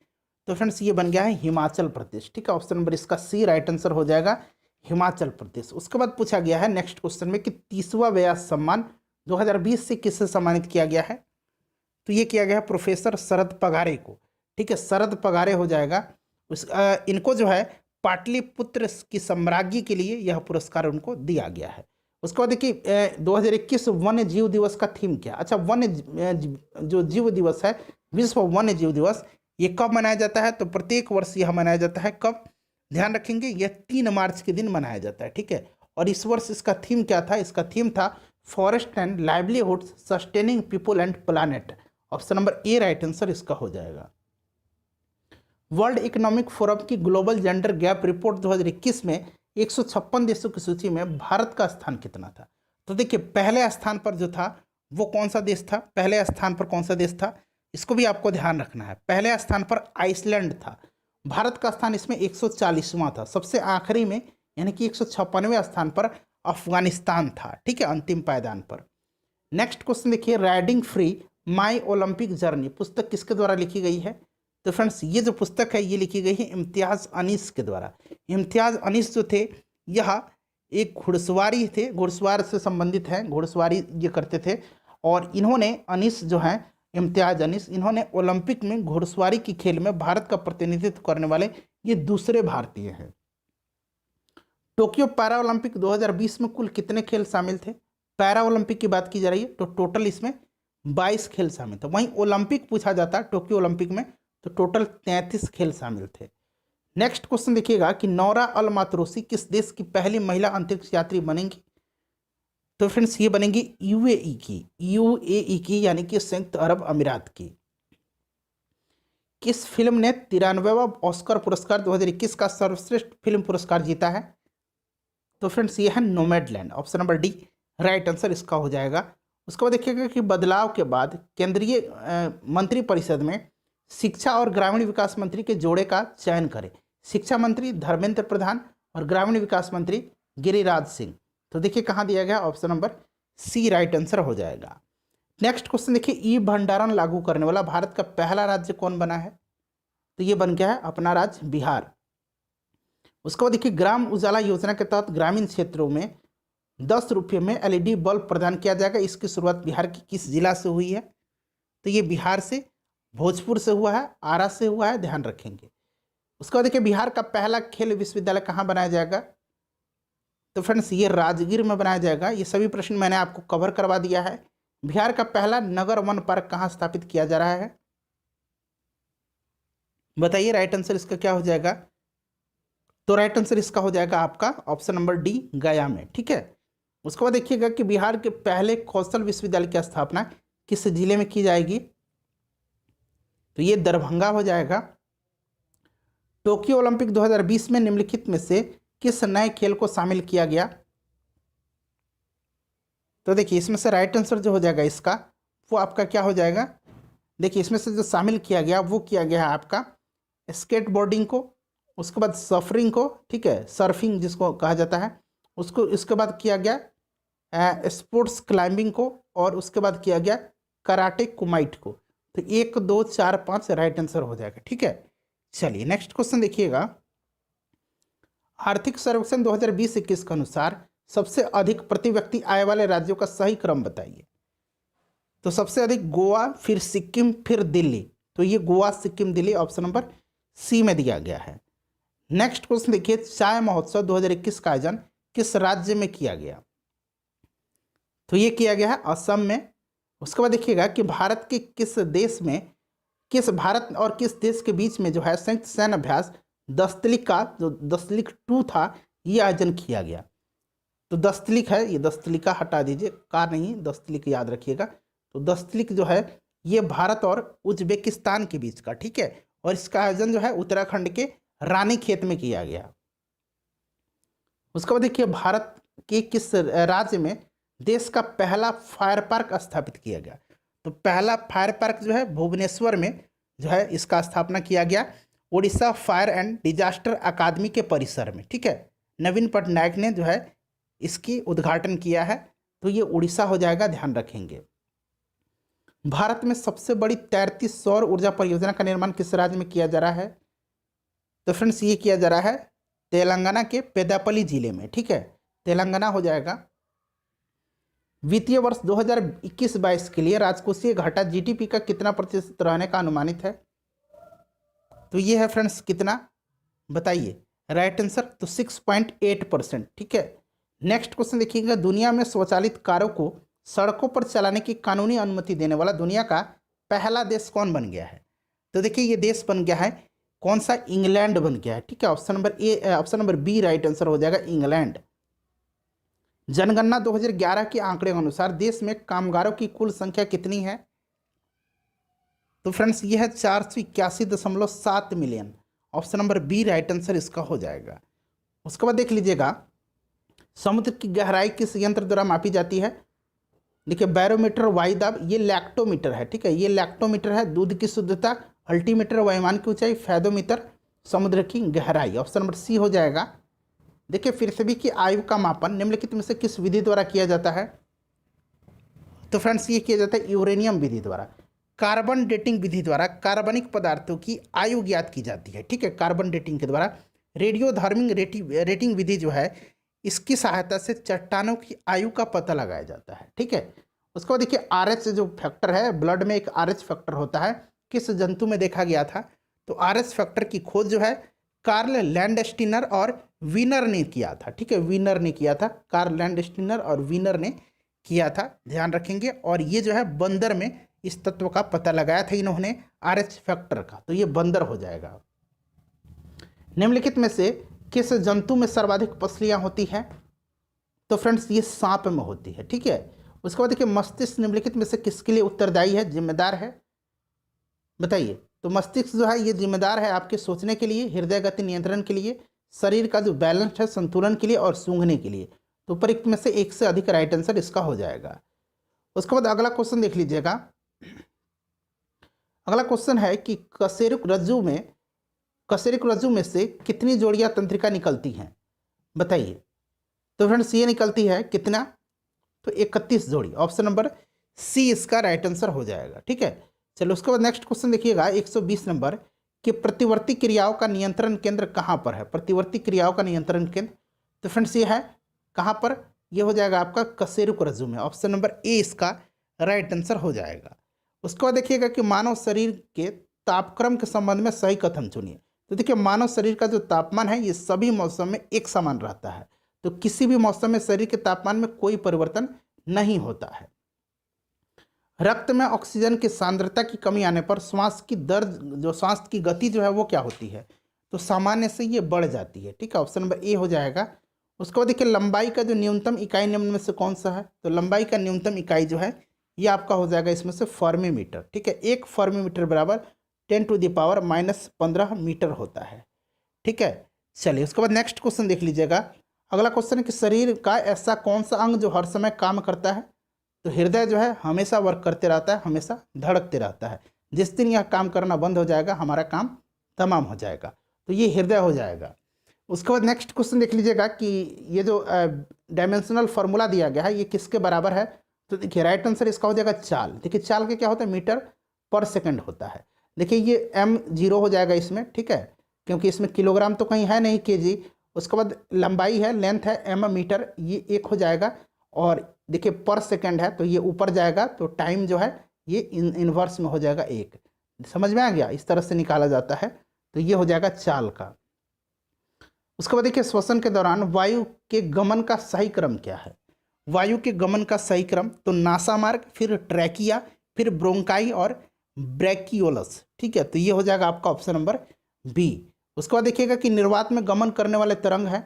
तो फ्रेंड्स ये बन गया है हिमाचल प्रदेश। ठीक है, ऑप्शन नंबर इसका सी राइट आंसर हो जाएगा, हिमाचल प्रदेश। उसके बाद पूछा गया है नेक्स्ट क्वेश्चन में कि 30वां व्यास सम्मान 2020 से किससे सम्मानित किया गया है, तो ये किया गया है प्रोफेसर शरद पगारे को। ठीक है, शरद पगारे हो जाएगा। इनको जो है पाटलिपुत्र की साम्राज्ञी के लिए यह पुरस्कार उनको दिया गया है। उसके बाद देखिए 2021 वन्य जीव दिवस का थीम क्या। अच्छा, वन्य जो जीव दिवस है, विश्व वन्य जीव दिवस, ये कब मनाया जाता है, तो प्रत्येक वर्ष यह मनाया जाता है। कब, ध्यान रखेंगे, यह 3 मार्च के दिन मनाया जाता है। ठीक है, और इस वर्ष इसका थीम क्या था, इसका थीम था forest and livelihoods sustaining people and planet. Option number A right answer इसका हो जाएगा। वर्ल्ड इकोनॉमिक फोरम की ग्लोबल जेंडर गैप रिपोर्ट 2021 में 156 देशों की सूची में भारत का स्थान कितना था, तो देखिए पहले स्थान पर जो था वो कौन सा देश था, पहले स्थान पर कौन सा देश था, इसको भी आपको ध्यान रखना है। पहले स्थान पर आइसलैंड था, भारत का स्थान इसमें 140वां था। सबसे आखिरी में यानी कि 156वें स्थान पर अफगानिस्तान था। ठीक है, अंतिम पायदान पर। नेक्स्ट क्वेश्चन देखिए, राइडिंग फ्री माई ओलंपिक जर्नी पुस्तक किसके द्वारा लिखी गई है, तो फ्रेंड्स ये जो पुस्तक है ये लिखी गई है इम्तियाज़ अनीस के द्वारा। इम्तियाज़ अनीस जो थे यह एक घुड़सवारी थे, घुड़सवार से संबंधित हैं, घुड़सवारी ये करते थे, और इन्होंने अनीस जो हैं इम्तियाज़ अनीस, इन्होंने ओलंपिक में घुड़सवारी की खेल में भारत का प्रतिनिधित्व करने वाले ये दूसरे भारतीय हैं। टोक्यो पैरा ओलंपिक 2020 में कुल कितने खेल शामिल थे, पैरा ओलंपिक की बात की जा रही है, तो टोटल इसमें 22 खेल शामिल थे। वहीं ओलंपिक पूछा जाता टोक्यो ओलंपिक में तो टोटल 33 खेल शामिल थे। नेक्स्ट क्वेश्चन देखिएगा कि नौरा अल मातरूसी किस देश की पहली महिला अंतरिक्ष यात्री बनेंगी, तो फ्रेंड्स ये बनेंगी यूएई की यानी कि संयुक्त अरब अमीरात की। किस फिल्म ने 93वां ऑस्कर पुरस्कार 2021 का सर्वश्रेष्ठ फिल्म पुरस्कार जीता है, तो फ्रेंड्स ये है Nomadland. Option number D right answer इसका हो जाएगा। उसके बाद देखिएगा कि बदलाव के बाद केंद्रीय मंत्रिपरिषद में शिक्षा और ग्रामीण विकास मंत्री के जोड़े का चयन करें। शिक्षा मंत्री धर्मेंद्र प्रधान और ग्रामीण विकास मंत्री गिरिराज सिंह। तो देखिए कहाँ दिया गया, option number C right answer हो जाएगा। नेक्स्ट क्वेश्चन देखिए, ई भंडारण लागू करने वाला भारत का पहला राज्य कौन बना है, तो ये बन गया है अपना राज्य बिहार। उसके बाद देखिए ग्राम उजाला योजना के तहत ग्रामीण क्षेत्रों में 10 रुपये में LED बल्ब प्रदान किया जाएगा। इसकी शुरुआत बिहार की किस जिला से हुई है, तो ये बिहार से, भोजपुर से हुआ है, आरा से हुआ है, ध्यान रखेंगे। उसके बाद देखिए बिहार का पहला खेल विश्वविद्यालय कहाँ बनाया जाएगा, तो फ्रेंड्स ये राजगीर में बनाया जाएगा। ये सभी प्रश्न मैंने आपको कवर करवा दिया है। बिहार का पहला नगर वन पार्क कहाँ स्थापित किया जा रहा है, बताइए राइट आंसर इसका क्या हो जाएगा, तो राइट आंसर इसका हो जाएगा आपका ऑप्शन नंबर डी गया में। ठीक है, उसके बाद देखिएगा कि बिहार के पहले कौशल विश्वविद्यालय की स्थापना किस जिले में की जाएगी, तो ये दरभंगा हो जाएगा। टोक्यो ओलंपिक 2020 में निम्नलिखित में से किस नए खेल को शामिल किया गया, तो देखिए इसमें से राइट आंसर जो हो जाएगा इसका वो आपका क्या हो जाएगा, देखिए इसमें से जो शामिल किया गया वो किया गया है आपका स्केटबोर्डिंग को, उसके बाद सफरिंग को, ठीक है, सर्फिंग जिसको कहा जाता है उसको, इसके बाद किया गया स्पोर्ट्स क्लाइंबिंग को, और उसके बाद किया गया कराटे कुमाइट को। तो 1 2 4 5 राइट आंसर हो जाएगा। ठीक है, चलिए नेक्स्ट क्वेश्चन देखिएगा, आर्थिक सर्वेक्षण 2020-21 के अनुसार सबसे अधिक प्रति व्यक्ति आय वाले राज्यों का सही क्रम बताइए। तो सबसे अधिक गोवा, फिर सिक्किम, फिर दिल्ली। तो ये Goa, Sikkim, Delhi option number C में दिया गया है। नेक्स्ट क्वेश्चन देखिए, चाय महोत्सव 2021 का आयोजन किस राज्य में किया गया? तो ये किया गया है असम में। उसके बाद देखिएगा कि भारत के किस देश में, किस भारत और किस देश के बीच में जो है संयुक्त सैन्य अभ्यास दस्तलिक का, जो दस्तलिक 2 था, ये आयोजन किया गया। तो दस्तलिक है, ये दस्तलिका हटा दीजिए, का नहीं, दस्तलिक याद रखिएगा। तो दस्तलिक जो है ये भारत और उज्बेकिस्तान के बीच का, ठीक है। और इसका आयोजन जो है उत्तराखंड के रानीखेत में किया गया। उसके बाद देखिए भारत के किस राज्य में देश का पहला फायर पार्क स्थापित किया गया? तो पहला फायर पार्क जो है भुवनेश्वर में जो है इसका स्थापना किया गया, उड़ीसा फायर एंड डिजास्टर अकादमी के परिसर में, ठीक है। नवीन पटनायक ने जो है इसकी उद्घाटन किया है। तो ये उड़ीसा हो जाएगा, ध्यान रखेंगे। भारत में सबसे बड़ी तैरती सौर ऊर्जा परियोजना का निर्माण किस राज्य में किया जा रहा है? तो फ्रेंड्स ये किया जा रहा है तेलंगाना के पेदापल्ली जिले में, ठीक है। तेलंगाना हो जाएगा। वित्तीय वर्ष 2021-22 के लिए राजकोषीय घाटा जीडीपी का कितना प्रतिशत रहने का अनुमानित है? तो ये है फ्रेंड्स कितना, बताइए। राइट आंसर तो 6.8%, ठीक है। नेक्स्ट क्वेश्चन देखिएगा, दुनिया में स्वचालित कारों को सड़कों पर चलाने की कानूनी अनुमति देने वाला दुनिया का पहला देश कौन बन गया है? तो देखिए ये देश बन गया है कौन सा? इंग्लैंड बन गया है, ठीक है। Option number B right answer हो जाएगा, इंग्लैंड। जनगणना 2011 के आंकड़े के अनुसार देश में कामगारों की कुल संख्या कितनी है? तो फ्रेंड्स ये है 481.7 million. Option number B right answer इसका हो जाएगा। उसके बाद देख लीजिएगा, समुद्र की गहराई किस यंत्र द्वारा मापी जाती है? देखिए बैरोमीटर, वायुदाब, ये लैक्टोमीटर है, ठीक है। ये लैक्टोमीटर है। दूध की शुद्धता, अल्टीमीटर वायुमान की ऊंचाई, फैदोमीटर समुद्र की गहराई। ऑप्शन नंबर सी हो जाएगा। देखिए पृथ्वी की आयु का मापन निम्नलिखित में से किस विधि द्वारा किया जाता है? तो फ्रेंड्स ये किया जाता है यूरेनियम विधि द्वारा। कार्बन डेटिंग विधि द्वारा कार्बनिक पदार्थों की आयु ज्ञात की जाती है, ठीक है, कार्बन डेटिंग के द्वारा। रेडियोधार्मिक रेटिंग विधि जो है इसकी सहायता से चट्टानों की आयु का पता लगाया जाता है, ठीक है। उसके बाद देखिए RH जो फैक्टर है, ब्लड में एक RH फैक्टर होता है, किस जंतु में देखा गया था? तो RH फैक्टर की खोज जो है कार्ल लैंडस्टीनर और वीनर ने किया था, ठीक है। वीनर ने किया था, कार्ल लैंडस्टीनर और वीनर ने किया था, ध्यान रखेंगे। और ये जो है बंदर में इस तत्व का पता लगाया था इन्होंने, RH फैक्टर का। तो ये बंदर हो जाएगा। निम्नलिखित में से किस जंतु में सर्वाधिक पसलियां होती हैं? तो फ्रेंड्स ये सांप में होती है, ठीक है। उसके बाद देखिए मस्तिष्क निम्नलिखित में से किसके लिए उत्तरदायी है, जिम्मेदार है? बताइए। तो मस्तिष्क जो है ये जिम्मेदार है आपके सोचने के लिए, हृदय गति नियंत्रण के लिए, शरीर का जो बैलेंस है संतुलन के लिए, और सूंघने के लिए। तो उपरोक्त में से एक से अधिक राइट आंसर इसका हो जाएगा। उसके बाद अगला क्वेश्चन देख लीजिएगा। अगला क्वेश्चन है कि कशेरुक रज्जु में से कितनी जोड़ियां तंत्रिका निकलती हैं? बताइए। तो फ्रेंड्स ये निकलती है कितना? तो 31 जोड़ी। ऑप्शन नंबर सी इसका राइट आंसर हो जाएगा, ठीक है। चलो उसके बाद नेक्स्ट क्वेश्चन देखिएगा 120 नंबर कि प्रतिवर्ती क्रियाओं का नियंत्रण केंद्र कहाँ पर है? प्रतिवर्ती क्रियाओं का नियंत्रण केंद्र, तो फ्रेंड्स ये है कहाँ पर? ये हो जाएगा आपका कशेरुक रज्जु में। ऑप्शन नंबर ए इसका राइट आंसर हो जाएगा। उसके बाद देखिएगा कि मानव शरीर के तापक्रम के संबंध में सही कथन चुनिए। तो देखिए मानव शरीर का जो तापमान है ये सभी मौसम में एक समान रहता है। तो किसी भी मौसम में शरीर के तापमान में कोई परिवर्तन नहीं होता है। रक्त में ऑक्सीजन की सांद्रता की कमी आने पर श्वास की दर, जो श्वास की गति जो है वो क्या होती है? तो सामान्य से ये बढ़ जाती है, ठीक है। ऑप्शन नंबर ए हो जाएगा। उसके बाद देखिए लंबाई का जो न्यूनतम इकाई निम्न में से कौन सा है? तो लंबाई का न्यूनतम इकाई जो है ये आपका हो जाएगा इसमें से फर्मीमीटर, ठीक है। 1 फर्मीमीटर बराबर 10⁻⁻15 मीटर होता है, ठीक है। चलिए उसके बाद नेक्स्ट क्वेश्चन देख लीजिएगा। अगला क्वेश्चन है कि शरीर का ऐसा कौन सा अंग जो हर समय काम करता है? तो हृदय जो है हमेशा वर्क करते रहता है, हमेशा धड़कते रहता है। जिस दिन यह काम करना बंद हो जाएगा हमारा काम तमाम हो जाएगा। तो ये हृदय हो जाएगा। उसके बाद नेक्स्ट क्वेश्चन देख लीजिएगा कि ये जो डायमेंशनल फार्मूला दिया गया है ये किसके बराबर है? तो देखिए राइट आंसर इसका हो जाएगा चाल। देखिए चाल के क्या होता है? मीटर पर सेकंड होता है। देखिए ये m0 हो जाएगा इसमें, ठीक है, क्योंकि इसमें किलोग्राम तो कहीं है नहीं, केजी। उसके बाद लंबाई है, लेंथ है एम मीटर, ये 1 हो जाएगा। और देखिए पर सेकंड है तो ये ऊपर जाएगा, तो टाइम जो है ये इनवर्स में हो जाएगा 1। समझ में आ गया, इस तरह से निकाला जाता है। तो ये हो जाएगा चाल का। उसके बाद देखिए श्वसन के दौरान वायु के गमन का सही क्रम क्या है। वायु के गमन का सही क्रम तो नासा मार्ग, फिर ट्रैकिया, फिर ब्रोंकाई और ब्रैकियोलस। ठीक है, तो ये हो जाएगा आपका ऑप्शन नंबर बी। उसके बाद देखिएगा कि निर्वात में गमन करने वाले तरंग है,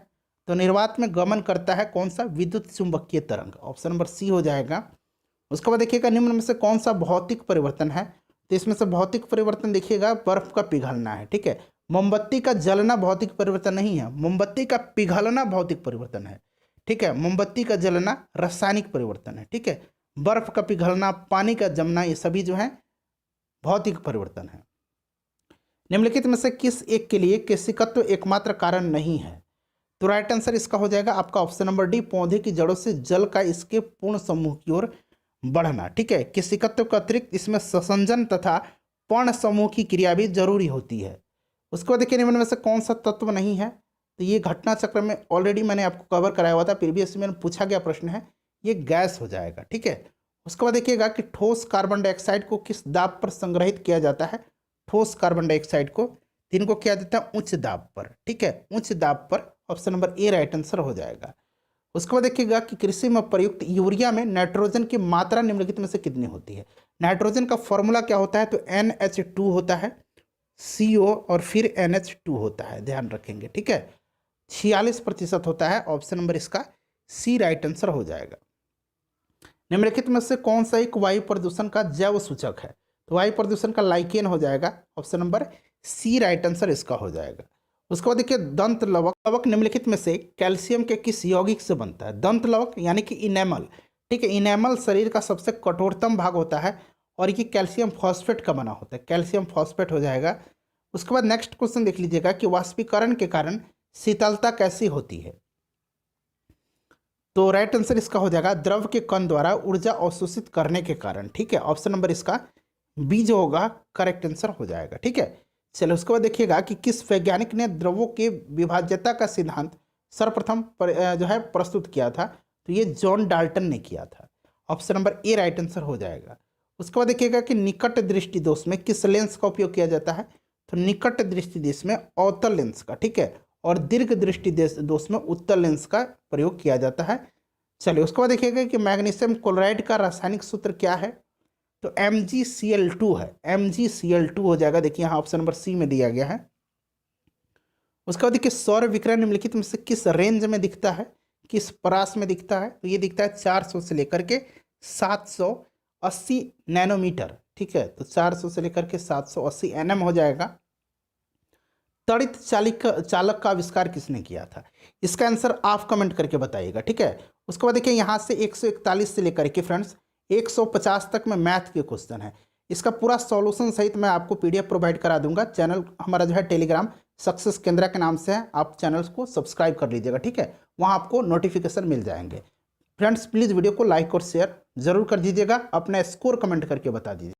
तो निर्वात में गमन करता है कौन सा, विद्युत चुंबकीय तरंग, ऑप्शन नंबर सी हो जाएगा। उसके बाद देखिएगा निम्न में से कौन सा भौतिक परिवर्तन है, तो इसमें से भौतिक परिवर्तन देखिएगा बर्फ का पिघलना है। ठीक है, मोमबत्ती का जलना भौतिक परिवर्तन नहीं है, मोमबत्ती का पिघलना भौतिक परिवर्तन है। ठीक है, मोमबत्ती का जलना रासायनिक परिवर्तन है। ठीक है, बर्फ का पिघलना, पानी का जमना, ये सभी जो है भौतिक परिवर्तन है। निम्नलिखित में से किस एक के लिए केशिकत्व एकमात्र कारण नहीं है, तो राइट आंसर इसका हो जाएगा आपका ऑप्शन नंबर डी, पौधे की जड़ों से जल का इसके पूर्ण समूह की ओर बढ़ना। ठीक है, केशिकत्व के अतिरिक्त इसमें ससंजन तथा पर्ण समूह की क्रिया भी जरूरी होती है। उसके बाद देखिए निम्न में से कौन सा तत्व नहीं है, तो ये घटना चक्र में ऑलरेडी मैंने आपको कवर कराया हुआ था, प्रीवियस में पूछा गया प्रश्न है, ये गैस हो जाएगा। ठीक है, उसके बाद देखिएगा कि ठोस कार्बन डाइऑक्साइड को किस दाब पर संग्रहित किया जाता है। ठोस कार्बन डाइऑक्साइड को इनको किया जाता है उच्च दाब पर। ठीक है, उच्च दाब पर, option number A right answer हो जाएगा। उसके बाद देखिएगा कि कृषि में प्रयुक्त यूरिया में नाइट्रोजन की मात्रा निम्नलिखित में से कितनी होती है। नाइट्रोजन का फॉर्मूला क्या होता है, तो NH2 होता है, CO और फिर NH2 होता है, ध्यान रखेंगे। ठीक है, 46% होता है, ऑप्शन नंबर इसका सी राइट आंसर हो जाएगा। निम्नलिखित में से कौन सा एक वायु प्रदूषण का जैव सूचक है, तो वायु प्रदूषण का लाइकेन हो जाएगा, option number C right answer इसका हो जाएगा। उसके बाद देखिए दंत लवक, लवक निम्नलिखित में से कैल्शियम के किस यौगिक से बनता है। दंत लवक यानी कि इनेमल। ठीक है, इनेमल शरीर का सबसे कठोरतम भाग होता है और ये कैल्शियम फॉस्फेट का बना होता है, कैल्शियम फॉस्फेट हो जाएगा। उसके बाद नेक्स्ट क्वेश्चन देख लीजिएगा कि वाष्पीकरण के कारण शीतलता कैसी होती है, तो राइट आंसर इसका हो जाएगा द्रव के कण द्वारा ऊर्जा अवशोषित करने के कारण। ठीक है, ऑप्शन नंबर इसका बी जो होगा करेक्ट आंसर हो जाएगा। ठीक है, चलो उसके बाद देखिएगा कि किस वैज्ञानिक ने द्रवों के विभाज्यता का सिद्धांत सर्वप्रथम जो है प्रस्तुत किया था, तो ये जॉन डाल्टन ने किया था, option number A right answer हो जाएगा। उसके बाद देखिएगा कि निकट दृष्टि दोष में किस लेंस का उपयोग किया जाता है, तो निकट दृष्टि दोष में अवतल लेंस का। ठीक है, और दीर्घ दृष्टि दोष में उत्तल लेंस का प्रयोग किया जाता है। चलिए उसके बाद देखिएगा कि मैग्नीशियम क्लोराइड का रासायनिक सूत्र क्या है, तो MgCl2 है, MgCl2 हो जाएगा। देखिए यहाँ ऑप्शन नंबर सी में दिया गया है। उसके बाद देखिए सौर विकिरण निम्नलिखित में से किस रेंज में दिखता है, किस परास में दिखता है, तो ये दिखता है 400 से लेकर के 780 नैनोमीटर। ठीक है, तो 400 से लेकर के 780 nm हो जाएगा। त्वरित चालक का आविष्कार किसने किया था, इसका आंसर आप कमेंट करके बताइएगा। ठीक है, उसके बाद देखिए यहाँ से 141 से लेकर के फ्रेंड्स 150 तक में मैथ के क्वेश्चन है। इसका पूरा सॉल्यूशन सहित मैं आपको PDF प्रोवाइड करा दूंगा। चैनल हमारा जो है टेलीग्राम सक्सेस केंद्र के नाम से है, आप चैनल को सब्सक्राइब कर लीजिएगा। ठीक है, वहाँ आपको नोटिफिकेशन मिल जाएंगे। फ्रेंड्स प्लीज़ वीडियो को लाइक और शेयर जरूर कर दीजिएगा, अपना स्कोर कमेंट करके बता दीजिए।